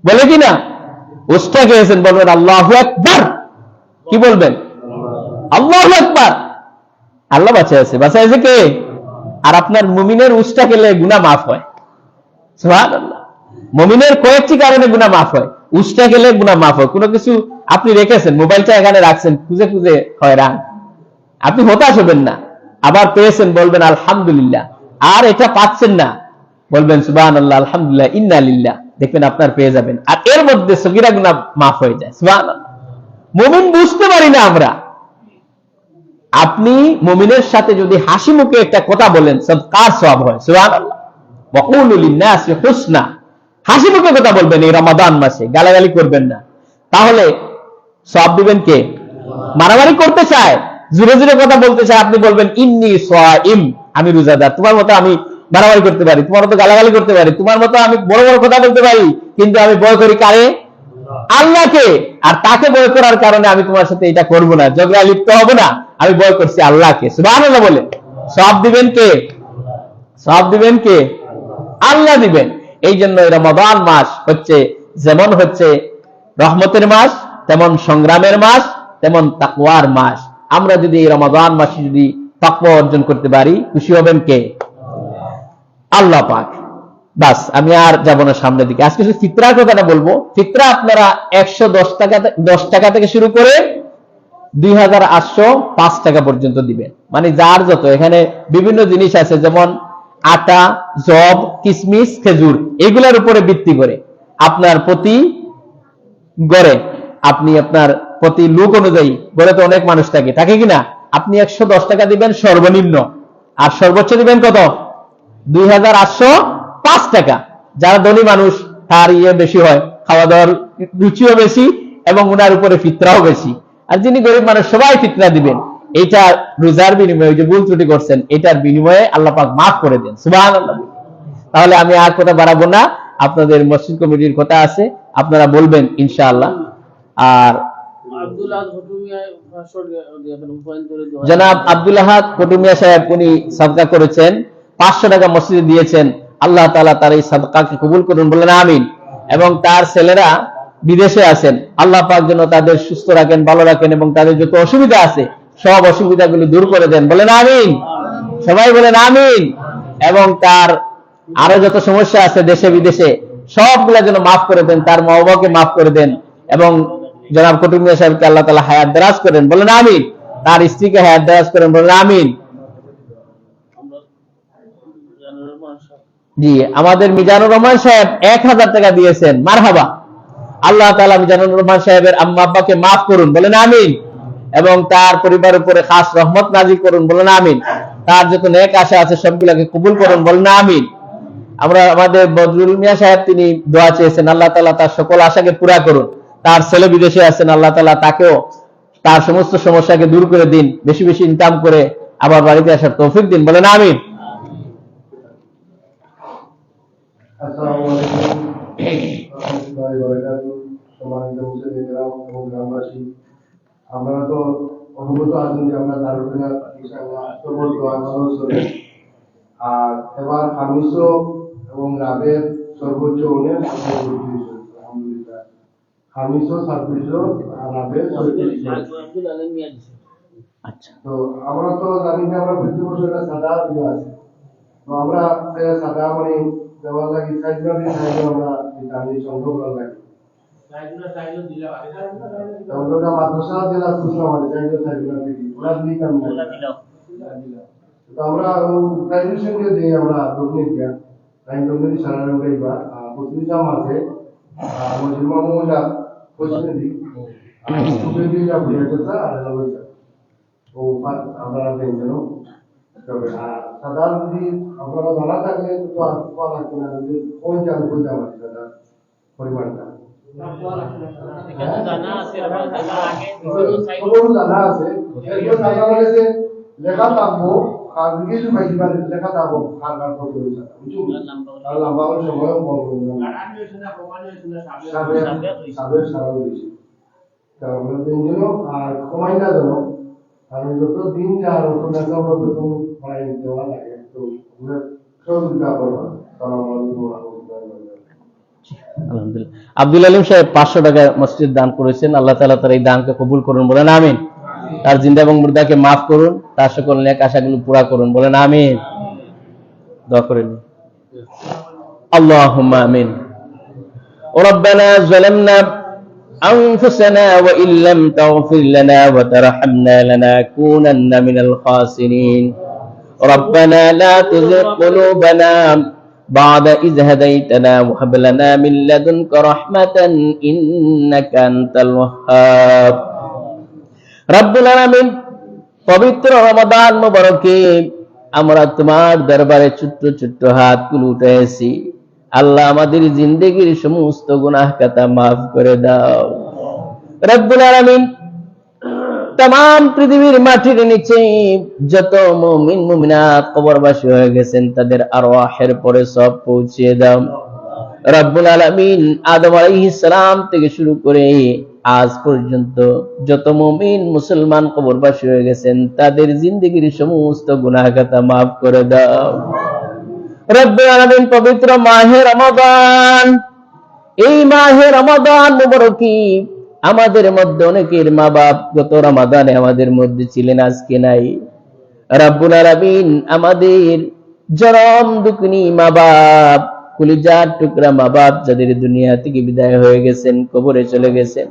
A: বলে কি না? উষ্টা খেয়েছেন, বলবেন আল্লাহু আকবার। কি বলবেন? আল্লাহু আকবার। আল্লাহ বাঁচাইছে। বাঁচাইছে কে? আর আপনার মুমিনের উষ্টা খেলে গুনাহ মাফ হয়। সুবহানাল্লাহ। মুমিনের কয়েকটি কারণে গুনাহ মাফ হয়। উষ্টা খেলে গুনাহ মাফ হয়। কোনো কিছু আপনি রেখেছেন, মোবাইলটা এখানে রাখছেন, খুঁজে খুঁজে হয়রান, আপনি হতাশ হবেন না। আবার পেয়েছেন, বলবেন আলহামদুলিল্লাহ। আর এটা পাচ্ছেন না, বলবেন সুবহানাল্লাহ, আলহামদুলিল্লাহ, ইন্না লিল্লাহ। দেখবেন আপনার পেয়ে যাবেন। আর এর মধ্যে সগীরা গুনাহ মাফ হয়ে যায়। সুবহানাল্লাহ। মুমিন বুঝতে পারি না আমরা। আপনি মুমিনের সাথে যদি হাসি মুখে একটা কথা বলেন, সাদকার সওয়াব হয়। সুবহানাল্লাহ। ওয়া কুলু লিন-নাসি হুসনা। হাসি মুখে কথা বলবেন এই রমাদান মাসে, গালাগালি করবেন না। তাহলে সওয়াব দিবেন কে? মারামারি করতে চায়, জোরে জোরে কথা বলতে চায়, আপনি বলবেন ইন্নী সাইম, আমি রোজাদার। তোমার মতো আমি মারামারি করতে পারি, তোমার মতো গালাগালি করতে পারি, তোমার মতো আমি বড় বড় কথা বলতে পারি, কিন্তু আমি ভয় করি কারে? আল্লাহকে। আর তাকে ভয় করার কারণে আমি তোমার সাথে এটা করব না, ঝগড়া লিপ্ত হব না, আমি ভয় করছি আল্লাহকে। সুবহানাল্লাহ বলে। সওয়াব দিবেন কে? সওয়াব দিবেন কে? আল্লাহ দিবেন। এই জন্য রমাদান মাস হচ্ছে যেমন হচ্ছে রহমতের মাস, তেমন সংগ্রামের মাস, তেমন তাকওয়ার মাস। আমরা যদি এই রমাদান মাসে যদি তাকওয়া অর্জন করতে পারি, খুশি হবেন কে? আল্লাহ পাক। বাস, আমি আর যাব না সামনের দিকে। আজকে শুধু ফিতরার কথাটা বলবো। ফিতরা আপনারা 110 টাকা থেকে শুরু করে 2805 টাকা পর্যন্ত দিবেন। মানে যার যত, এখানে বিভিন্ন জিনিস আছে, যেমন আটা, জব, কিশমিশ, খেজুর, এগুলোর উপরে ভিত্তি করে আপনার প্রতি গড়ে, আপনি আপনার প্রতি লোক অনুযায়ী, গড়ে তো অনেক মানুষ থাকে কিনা, আপনি 110 টাকা দিবেন সর্বনিম্ন, আর সর্বোচ্চ দিবেন কত? 2805 টাকা। যারা ধনী মানুষ তার বেশি হয়, খাওয়া দাওয়ার রুচিও বেশি এবং ওনার উপরে ফিতরাও বেশি। আর যিনি গরিব মানুষ, সবাই ফিতরা দিবেন। এটা রোজার বিনিময়ে, যে ভুল ত্রুটি করছেন, এটার বিনিময়ে আল্লাহ পাক মাফ করে দেন। সুবহানাল্লাহ। তাহলে আমি আর কথা বাড়াবো না। আপনাদের মসজিদ কমিটির কথা আছে, আপনারা বলবেন ইনশাআল্লাহ। আর জনাব আব্দুল আহাদ পটুমিয়া সাহেব, উনি সাদকা করেছেন, 500 টাকা মসজিদে দিয়েছেন। আল্লাহ তাআলা তার এই সাদকাকে কবুল করুন, বলেন আমিন। এবং তার ছেলেরা বিদেশে আছেন, আল্লাহ পাক যেন তাদের সুস্থ রাখেন, ভালো রাখেন, এবং তাদের যত অসুবিধা আছে সব অসুবিধাগুলো দূর করে দেন, বলেন আমিন। সবাই বলেন আমিন। এবং তার আরো যত সমস্যা আছে দেশে বিদেশে, সবগুলা যেন মাফ করে দেন, তার মা বাবাকে মাফ করে দেন, এবং জনাব কটুমিয়া সাহেবকে আল্লাহ তাআলা হায়াত দারাজ করেন, বলেন আমিন। তার স্ত্রীকে হায়াত দারাজ করেন, বলেন আমিন। জি, আমাদের মিজানুর রহমান সাহেব 1000 টাকা দিয়েছেন, মারহাবা। আল্লাহ তাআলা মিজানুর রহমান সাহেবের আম্মা আব্বাকে মাফ করুন, বলেন আমিন। এবং তার পরিবারের উপরে খাস রহমত নাজিল করুন, বলেন আমিন। তার যত নেক আশা আছে সবগুলোকে কবুল করুন, বলেন আমিন। আমরা আমাদের বদরুল মিয়া সাহেব, তিনি দোয়া চেয়েছেন, আল্লাহ তাআলা তার সকল আশাকে পুরা করুন। তার ছেলে বিদেশে আছেন, আল্লাহ তাআলা তাকেও তার সমস্ত সমস্যাকে দূর করে দিন, বেশি বেশি ইনকাম করে আবার বাড়িতে আসার তৌফিক দিন, বলেন আমিন।
B: আসসালামু আলাইকুম ওয়া রাহমাতুল্লাহি ওয়া বারাকাতুহু। সম্মানিত মুসলিমরা এবং গ্রামবাসী, আমরা তো অবগত আছেন যে আমরা দারুল ইনসাআল্লাহ সবল দোয়া ভালো চলে। আর এবার খামিস এবং রাবের সর্বোচ্চ অনেক আলহামদুলিল্লাহ। খামিস 26 আর রাবের 36।
A: আচ্ছা,
B: তো আমরা তো জানি যে আমরা প্রতি বছর একটা সাদা দিয়ে আছে, তো আমরা সাদা মানে দেওয়ার লাগে সাইজটা আমরা আমি সংগ্রহ করার লাগে ওটা মাদ্রাসা জেলা সুসনা মানে সাইজটা থেকে ওরা দিতাম তো আমরা গ্রাজুয়েশন দিয়ে দিই আমরা দক্ষিণ জ্ঞান টাইম দক্ষিণ সারা আমরা এবার প্রতিটা মাসে মজিমা মহিলা পশ্চিমে দিই আর সুপে দিয়ে যা বুঝে গেছে আর ও আমরা দেখবেন তবে সাধারণ যদি আপনারা জানা থাকলে তো আর কোয়া লাগবে না যদি কোন চাল করতে আমার সাদা পরিমাণটা জানা আছে লেখা থাকবো আর কিছু পাইছি লেখা থাকবো আর কত হয়েছে আর লম্বা করে সময় কম করবো সাবের সারা হয়েছে তা আমরা তিনজনও আর কমাই না জানো কারণ যত দিন যা তত নেতা তত বাড়াই দেওয়া লাগে তো আমরা সহযোগিতা করবো।
A: আলহামদুলিল্লাহ। আব্দুল আলিম সাহেব 500 টাকা মসজিদ দান করেছেন। আল্লাহ তাআলা তার এই দানকে কবুল করুন, বলেন আমিন। তার জিন্দা এবং মুর্দাকে মাফ করুন, তার সকল নেক আশাগুলো পুরা করুন, বলেন আমিন। দোয়া করেন। আল্লাহুম্মা আমিন। রব্বানা যালামনা أنفسنا وإن لم تغفر لنا وترحمنا لنكونن من الخاسرين ربنا لا تزغ قلوبنا بعد إذ هديتنا وهب لنا من لدنك رحمة إنك أنت الوهاب رب العالمين পবিত্র রমাদান মুবারকে আমরা তোমার দরবারে ছোট্ট ছোট্ট হাতগুলো উঠাইছি। আল্লাহ আমাদের জিন্দেগির সমস্ত গুনাহ খাতা মাফ করে দাও রব্বুল আলামিন। तमाम পৃথিবীর মাটির নিচে যত মুমিন মুমিনাত কবরবাসী হয়ে গেছেন তাদের আরওয়াহের পরে সব পৌঁছিয়ে দাও রব্বুল আলামিন। আদম আলাইহিস সালাম থেকে শুরু করে আজ পর্যন্ত যত মুমিন মুসলমান কবরবাসী হয়ে গেছেন তাদের জিন্দেগির সমস্ত গুনাহ খাতা মাফ করে দাও রব্বুল আলামিন। পবিত্র মাহে রমাদান, এই মাহে রমাদান মুবারকি আমাদের মধ্যে অনেকের মা বাপ গত রমাদানে আমাদের মধ্যে ছিলেন, আজকে নাই রব্বুল আলামিন। আমাদের জনম দুঃখিনী মা বাপ, কলিজার টুকরা মা বাপ যাদের দুনিয়া থেকে বিদায় হয়ে গেছেন, কবরে চলে গেছেন,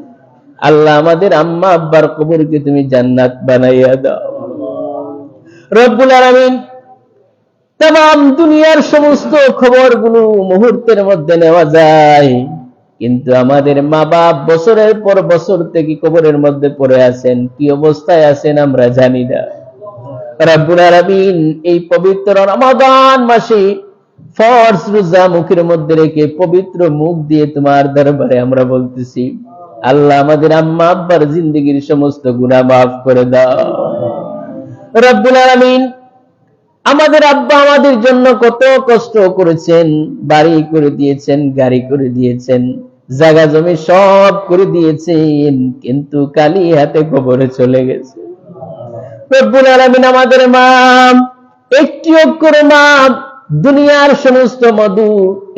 A: আল্লাহ আমাদের আম্মা আব্বার কবরকে তুমি জান্নাত বানাইয়া দাও রব্বুল আলামিন। तमाम দুনিয়ার সমস্ত খবরগুলো মুহূর্তের মধ্যে নেওয়া যায়, কিন্তু আমাদের মা বাপ বছরের পর বছর থেকে কবরের মধ্যে পড়ে আছেন, কি অবস্থায় আছেন আমরা জানি না রব্বুল আলামিন। এই পবিত্র রমাদান মাসে ফরজ রোজা মুখের মধ্যে রেখে পবিত্র মুখ দিয়ে তোমার দরবারে আমরা বলতেছি, আল্লাহ আমাদের আম্মা আব্বার জিন্দেগির সমস্ত গুনাহ মাফ করে দাও রব্বুল আলামিন। আমাদের আব্বা আমাদের জন্য কত কষ্ট করেছেন, বাড়ি করে দিয়েছেন, গাড়ি করে দিয়েছেন, জায়গা জমি সব করে দিয়েছেন, কিন্তু কালি হাতে কবরে চলে গেছে রব্বুল আলামিন। আমাদের মা একটি অক্ষরের মা, দুনিয়ার সমস্ত মধু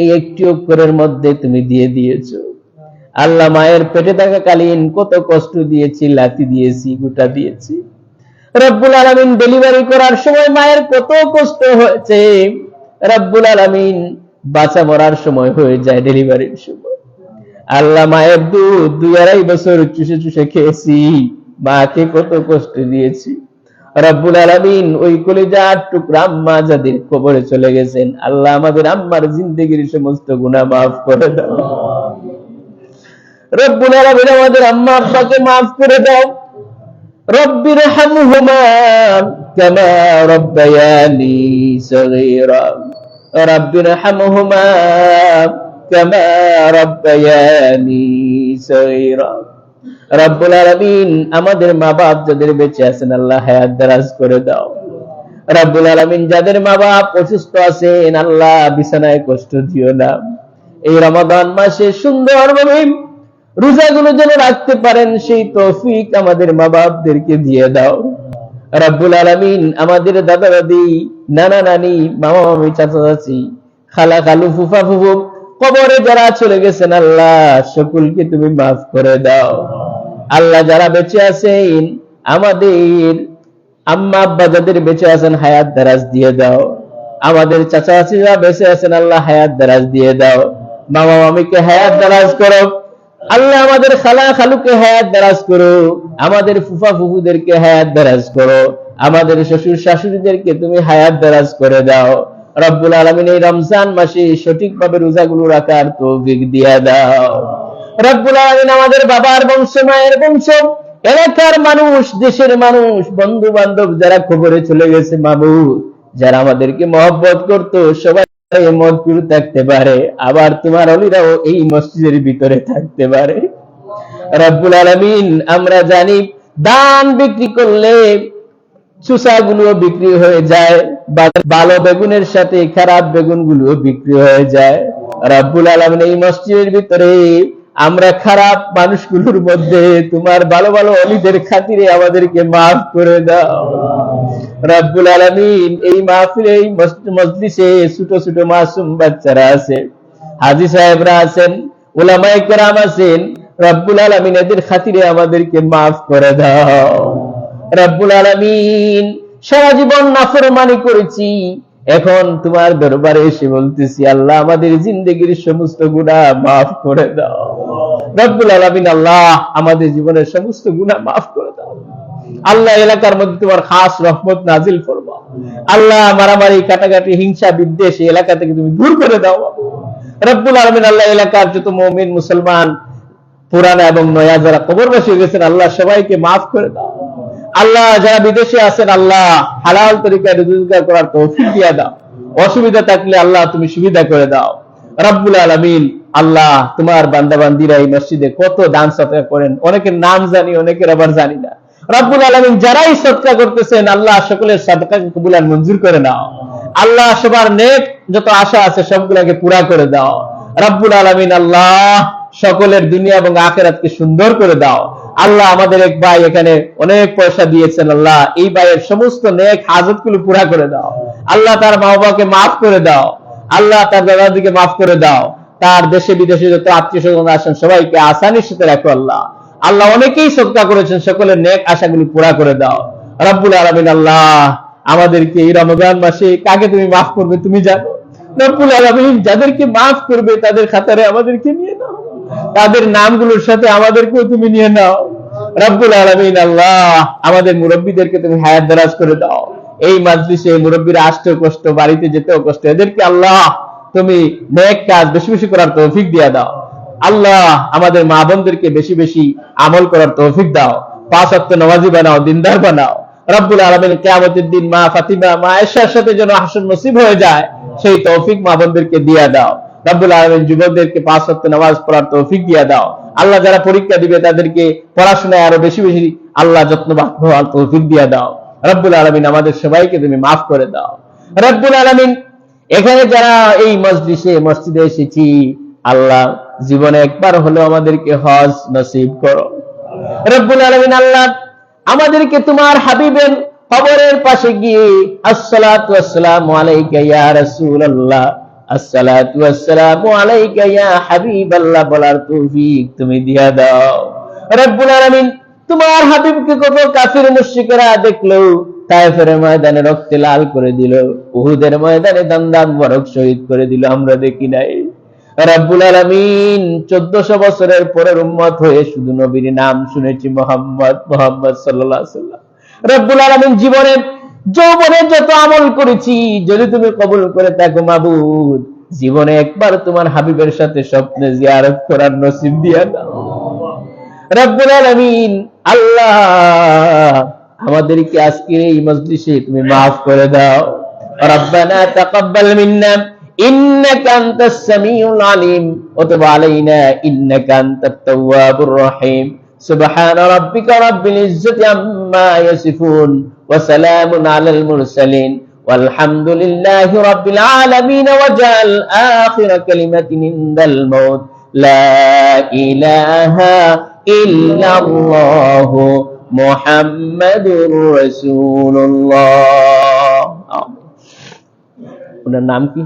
A: এই একটি অক্ষরের মধ্যে তুমি দিয়ে দিয়েছো আল্লাহ। মায়ের পেটে থাকাকালীন কত কষ্ট দিয়েছি, লাথি দিয়েছি, গুটা দিয়েছি রব্বুল আলামিন। ডেলিভারি করার সময় মায়ের কত কষ্ট হয়েছে রব্বুল আলামিন। বাচ্চা মরার সময় হয়ে যায় ডেলিভারির সময়, আল্লাহ মায়ের দুধ 2.5 বছর চুষে চুষে খেয়েছি, মাকে কত কষ্ট দিয়েছি রব্বুল আলামিন। ওই কলিজার টুকরা আম্মা যাদের কবরে চলে গেছেন, আল্লাহ আমাদের আম্মার জিন্দেগির সমস্ত গুনাহ মাফ করে দাও রব্বুল আলামিন। আমাদের আম্মা আব্বাকে মাফ করে দাও রব্বিরহামহুমা কামা রাব্বায়ানি সগীরা রব্বিরহামহুমা কামা রাব্বায়ানি সগীরা রব্বুল আলামিন। আমাদের মা বাপ যাদের বেঁচে আছেন আল্লাহ হায়াত দারাজ করে দাও রব্বুল আলামিন। যাদের মা বাপ অসুস্থ আছেন আল্লাহ বিছানায় কষ্ট দিও না। এই রমাদান মাসে সুন্দরভাবে রোজাগুলো যেন রাখতে পারেন সেই তৌফিক আমাদের মা বাপদেরকে দিয়ে দাও রব্বুল আলামিন আমাদের দাদা দাদি, নানা নানি, মামা মামি, চাচা চাচি, খালা খালু, ফুফা ফুফু কবরে যারা চলে গেছেন আল্লাহ সকলকে তুমি মাফ করে দাও। আল্লাহ যারা বেঁচে আছেন, আমাদের আম্মা আব্বা যাদের বেঁচে আছেন হায়াত দারাজ দিয়ে দাও। আমাদের চাচা চাচিরা বেঁচে আছেন আল্লাহ হায়াত দারাজ দিয়ে দাও। মামা মামিকে হায়াত দারাজ করো আল্লাহ, আমাদের খালা খালুকে হায়াত দারাজ করো, আমাদের ফুফা ফুফুদেরকে হায়াত দারাজ করো, আমাদের শ্বশুর শাশুড়িদেরকে তুমি হায়াত দারাজ করে দাও। রব্বুল আলামিন এই রমজান মাসে সঠিকভাবে রোজাগুলো রাখার তৌফিক দিয়ে দাও। রব্বুল আলামিন আমাদের বাবার বংশ, মায়ের বংশ, এলাকার মানুষ, দেশের মানুষ, বন্ধু বান্ধব যারা খবরে চলে গেছে মাবুদ, যারা আমাদেরকে মহব্বত করতো সবাই মজবুর থাকতে পারে, আবার তোমার অলিরাও এই মসজিদের ভিতরে থাকতে পারে। রব্বুল আলামিন আমরা জানি দান বিক্রি করলে চুষাগুলো বিক্রি হয়ে যায়, ভালো বেগুনের সাথে খারাপ বেগুনগুলো বিক্রি হয়ে যায়। রব্বুল আলামিন এই মসজিদের ভিতরে আমরা খারাপ মানুষগুলোর মধ্যে তোমার ভালো ভালো অলিদের খাতিরে আমাদেরকে মাফ করে দাও। রব্বুল আলামিন এই মাহফিলে, এই মজলিসে ছোট ছোট মাসুম বাচ্চারা আছে, হাজী সাহেবরা আছেন, উলামায়ে কেরাম আছেন, রব্বুল আলামিন এদের খাতিরে আমাদেরকে মাফ করে দাও। রব্বুল আলামিন সারা জীবন নাফরমানি করেছি, এখন তোমার দরবারে এসে বলতেছি আল্লাহ আমাদের জিন্দেগির সমস্ত গুনাহ মাফ করে দাও। রব্বুল আলামিন আল্লাহ আমাদের জীবনের সমস্ত গুনাহ মাফ করে দাও। আল্লাহ এলাকার মধ্যে তোমার খাস রহমত নাজিল ফরমাও। আল্লাহ মারামারি, কাটাকাটি, হিংসা, বিদ্বেষ এলাকা থেকে তুমি দূর করে দাও। রব্বুল আলামিন আল্লাহ এলাকার যত মুমিন মুসলমান পুরানা এবং নয়া যারা কবরবাসী হয়ে গেছেন আল্লাহ সবাইকে মাফ করে দাও। আল্লাহ যারা বিদেশে আছেন আল্লাহ হালাল তরিকায় রোজগার করার তৌফিক দিয়ে দাও। অসুবিধা থাকলে আল্লাহ তুমি সুবিধা করে দাও। রব্বুল আলামিন আল্লাহ তোমার বান্দা বান্দিরা এই মসজিদে কত দান সদকা করেন, অনেকের নাম জানি, অনেকের আবার জানি না। রব্বুল আলামিন যারাই সদকা করতেছেন আল্লাহ সকলের সদকাকে কবুল আর মঞ্জুর করে নাও। আল্লাহ সবার নেক যত আশা আছে সবগুলোকে পুরা করে দাও। রব্বুল আলামিন আল্লাহ সকলের দুনিয়া এবং আখিরাতকে সুন্দর করে দাও। আল্লাহ আমাদের এক ভাই এখানে অনেক পয়সা দিয়েছেন, আল্লাহ এই ভাইয়ের সমস্ত নেক হাজতগুলো পুরা করে দাও। আল্লাহ তার মা বাবাকে মাফ করে দাও। আল্লাহ তার দাদাদিকে মাফ করে দাও। তার দেশে বিদেশে যত আত্মীয় স্বজন আছেন সবাইকে আসানির সাথে রাখো আল্লাহ। আল্লাহ অনেকেই সদকা করেছেন, সকলের নেক আশাগুলি পুরা করে দাও। রব্বুল আলামিন আল্লাহ আমাদেরকে এই রমজান মাসে কাকে তুমি মাফ করবে তুমি জানো। রব্বুল আলামিন যাদেরকে মাফ করবে তাদের খাতারে আমাদেরকে নিয়ে নাও, তাদের নামগুলোর সাথে আমাদেরকেও তুমি নিয়ে নাও। রব্বুল আলামিন আল্লাহ আমাদের মুরব্বীদেরকে তুমি হায়াত দারাজ করে দাও। এই মাজলিসে মুরব্বীরা আসতেও কষ্ট, বাড়িতে যেতেও কষ্ট, এদেরকে আল্লাহ তুমি নেক কাজ বেশি বেশি করার তৌফিক দিয়ে দাও। আল্লাহ আমাদের মা বোনদেরকে বেশি বেশি আমল করার তৌফিক দাও। 5 ওয়াক্ত নামাজি বানাও, দিনদার বানাও। রব্বুল আলামিন কিয়ামতের দিন মা ফাতিমা, মা আয়েশার সাথে যেন হাসর নসিব হয়ে যায় সেই তৌফিক মা বোনদেরকে দিয়ে দাও। রব্বুল আলামিন যুবকদেরকে 5 ওয়াক্ত নামাজ পড়ার তৌফিক দিয়ে দাও। আল্লাহ যারা পরীক্ষা দিবে তাদেরকে পড়াশোনায় আরো বেশি বেশি আল্লাহ যত্নবান হওয়ার তৌফিক দিয়ে দাও। রব্বুল আলামিন আমাদের সবাইকে তুমি মাফ করে দাও। রব্বুল আলামিন এখানে যারা এই মসজিদে এসেছি আল্লাহ জীবনে একবার হলেও আমাদেরকে হজ নসিব করো। রব্বুল আলামিন আল্লাহ আমাদেরকে তোমার হাবিবের কবরের পাশে গিয়ে আসসালাতু ওয়াসসালামু আলাইকা ইয়া রাসূলুল্লাহ, আসসালাতু ওয়াসসালামু আলাইকা ইয়া হাবিবাল্লাহ বলার তৌফিক তুমি দিয়া দাও। রব্বুল আলামিন তোমার হাবিবকে কত কাফির মুশরিকরা দেখলো, তায়েফের ময়দানে রক্তে লাল করে দিল, উহুদের ময়দানে দান বরক শহীদ করে দিল, আমরা দেখি নাই। রব্বুল আলামিন 1400 বছরের পরের উম্মত হয়ে শুধু নবীর নাম শুনেছি মুহাম্মদ সাল্লাল্লাহু আলাইহি ওয়াসাল্লাম। রব্বুল আলামিন জীবনে যৌবনে যত আমল করেছি যদি তুমি কবুল করে থাকো মাবুদ, জীবনে একবার তোমার হাবিবের সাথে স্বপ্নে জিয়ারত করার নসিব দিয়া দাও। রব্বুল আলামিন আল্লাহ আমাদেরকে আজকের এই মজলিসে তুমি মাফ করে দাও। রব্বানা তাকাব্বাল মিন্না ইন্নাকা আনতাস সামিউল আলিম ওয়া তুব আলাইনা ইন্নাকা আনতাত তাওয়াবুর রহিম। সুবহানা রাব্বিকা রাব্বিল ইজ্জাতি আম্মা ইয়াসিফুন ওয়া সালামুন আলাল মুরসালিন ওয়ালহামদুলিল্লাহি রাব্বিল আলামিন ওয়া জাল আখিরা কালিমাতিন ইনদাল মাউত লা ইলাহা ইল্লাল্লাহু মুহাম্মাদুর রাসূলুল্লাহ। ওনার নাম কি?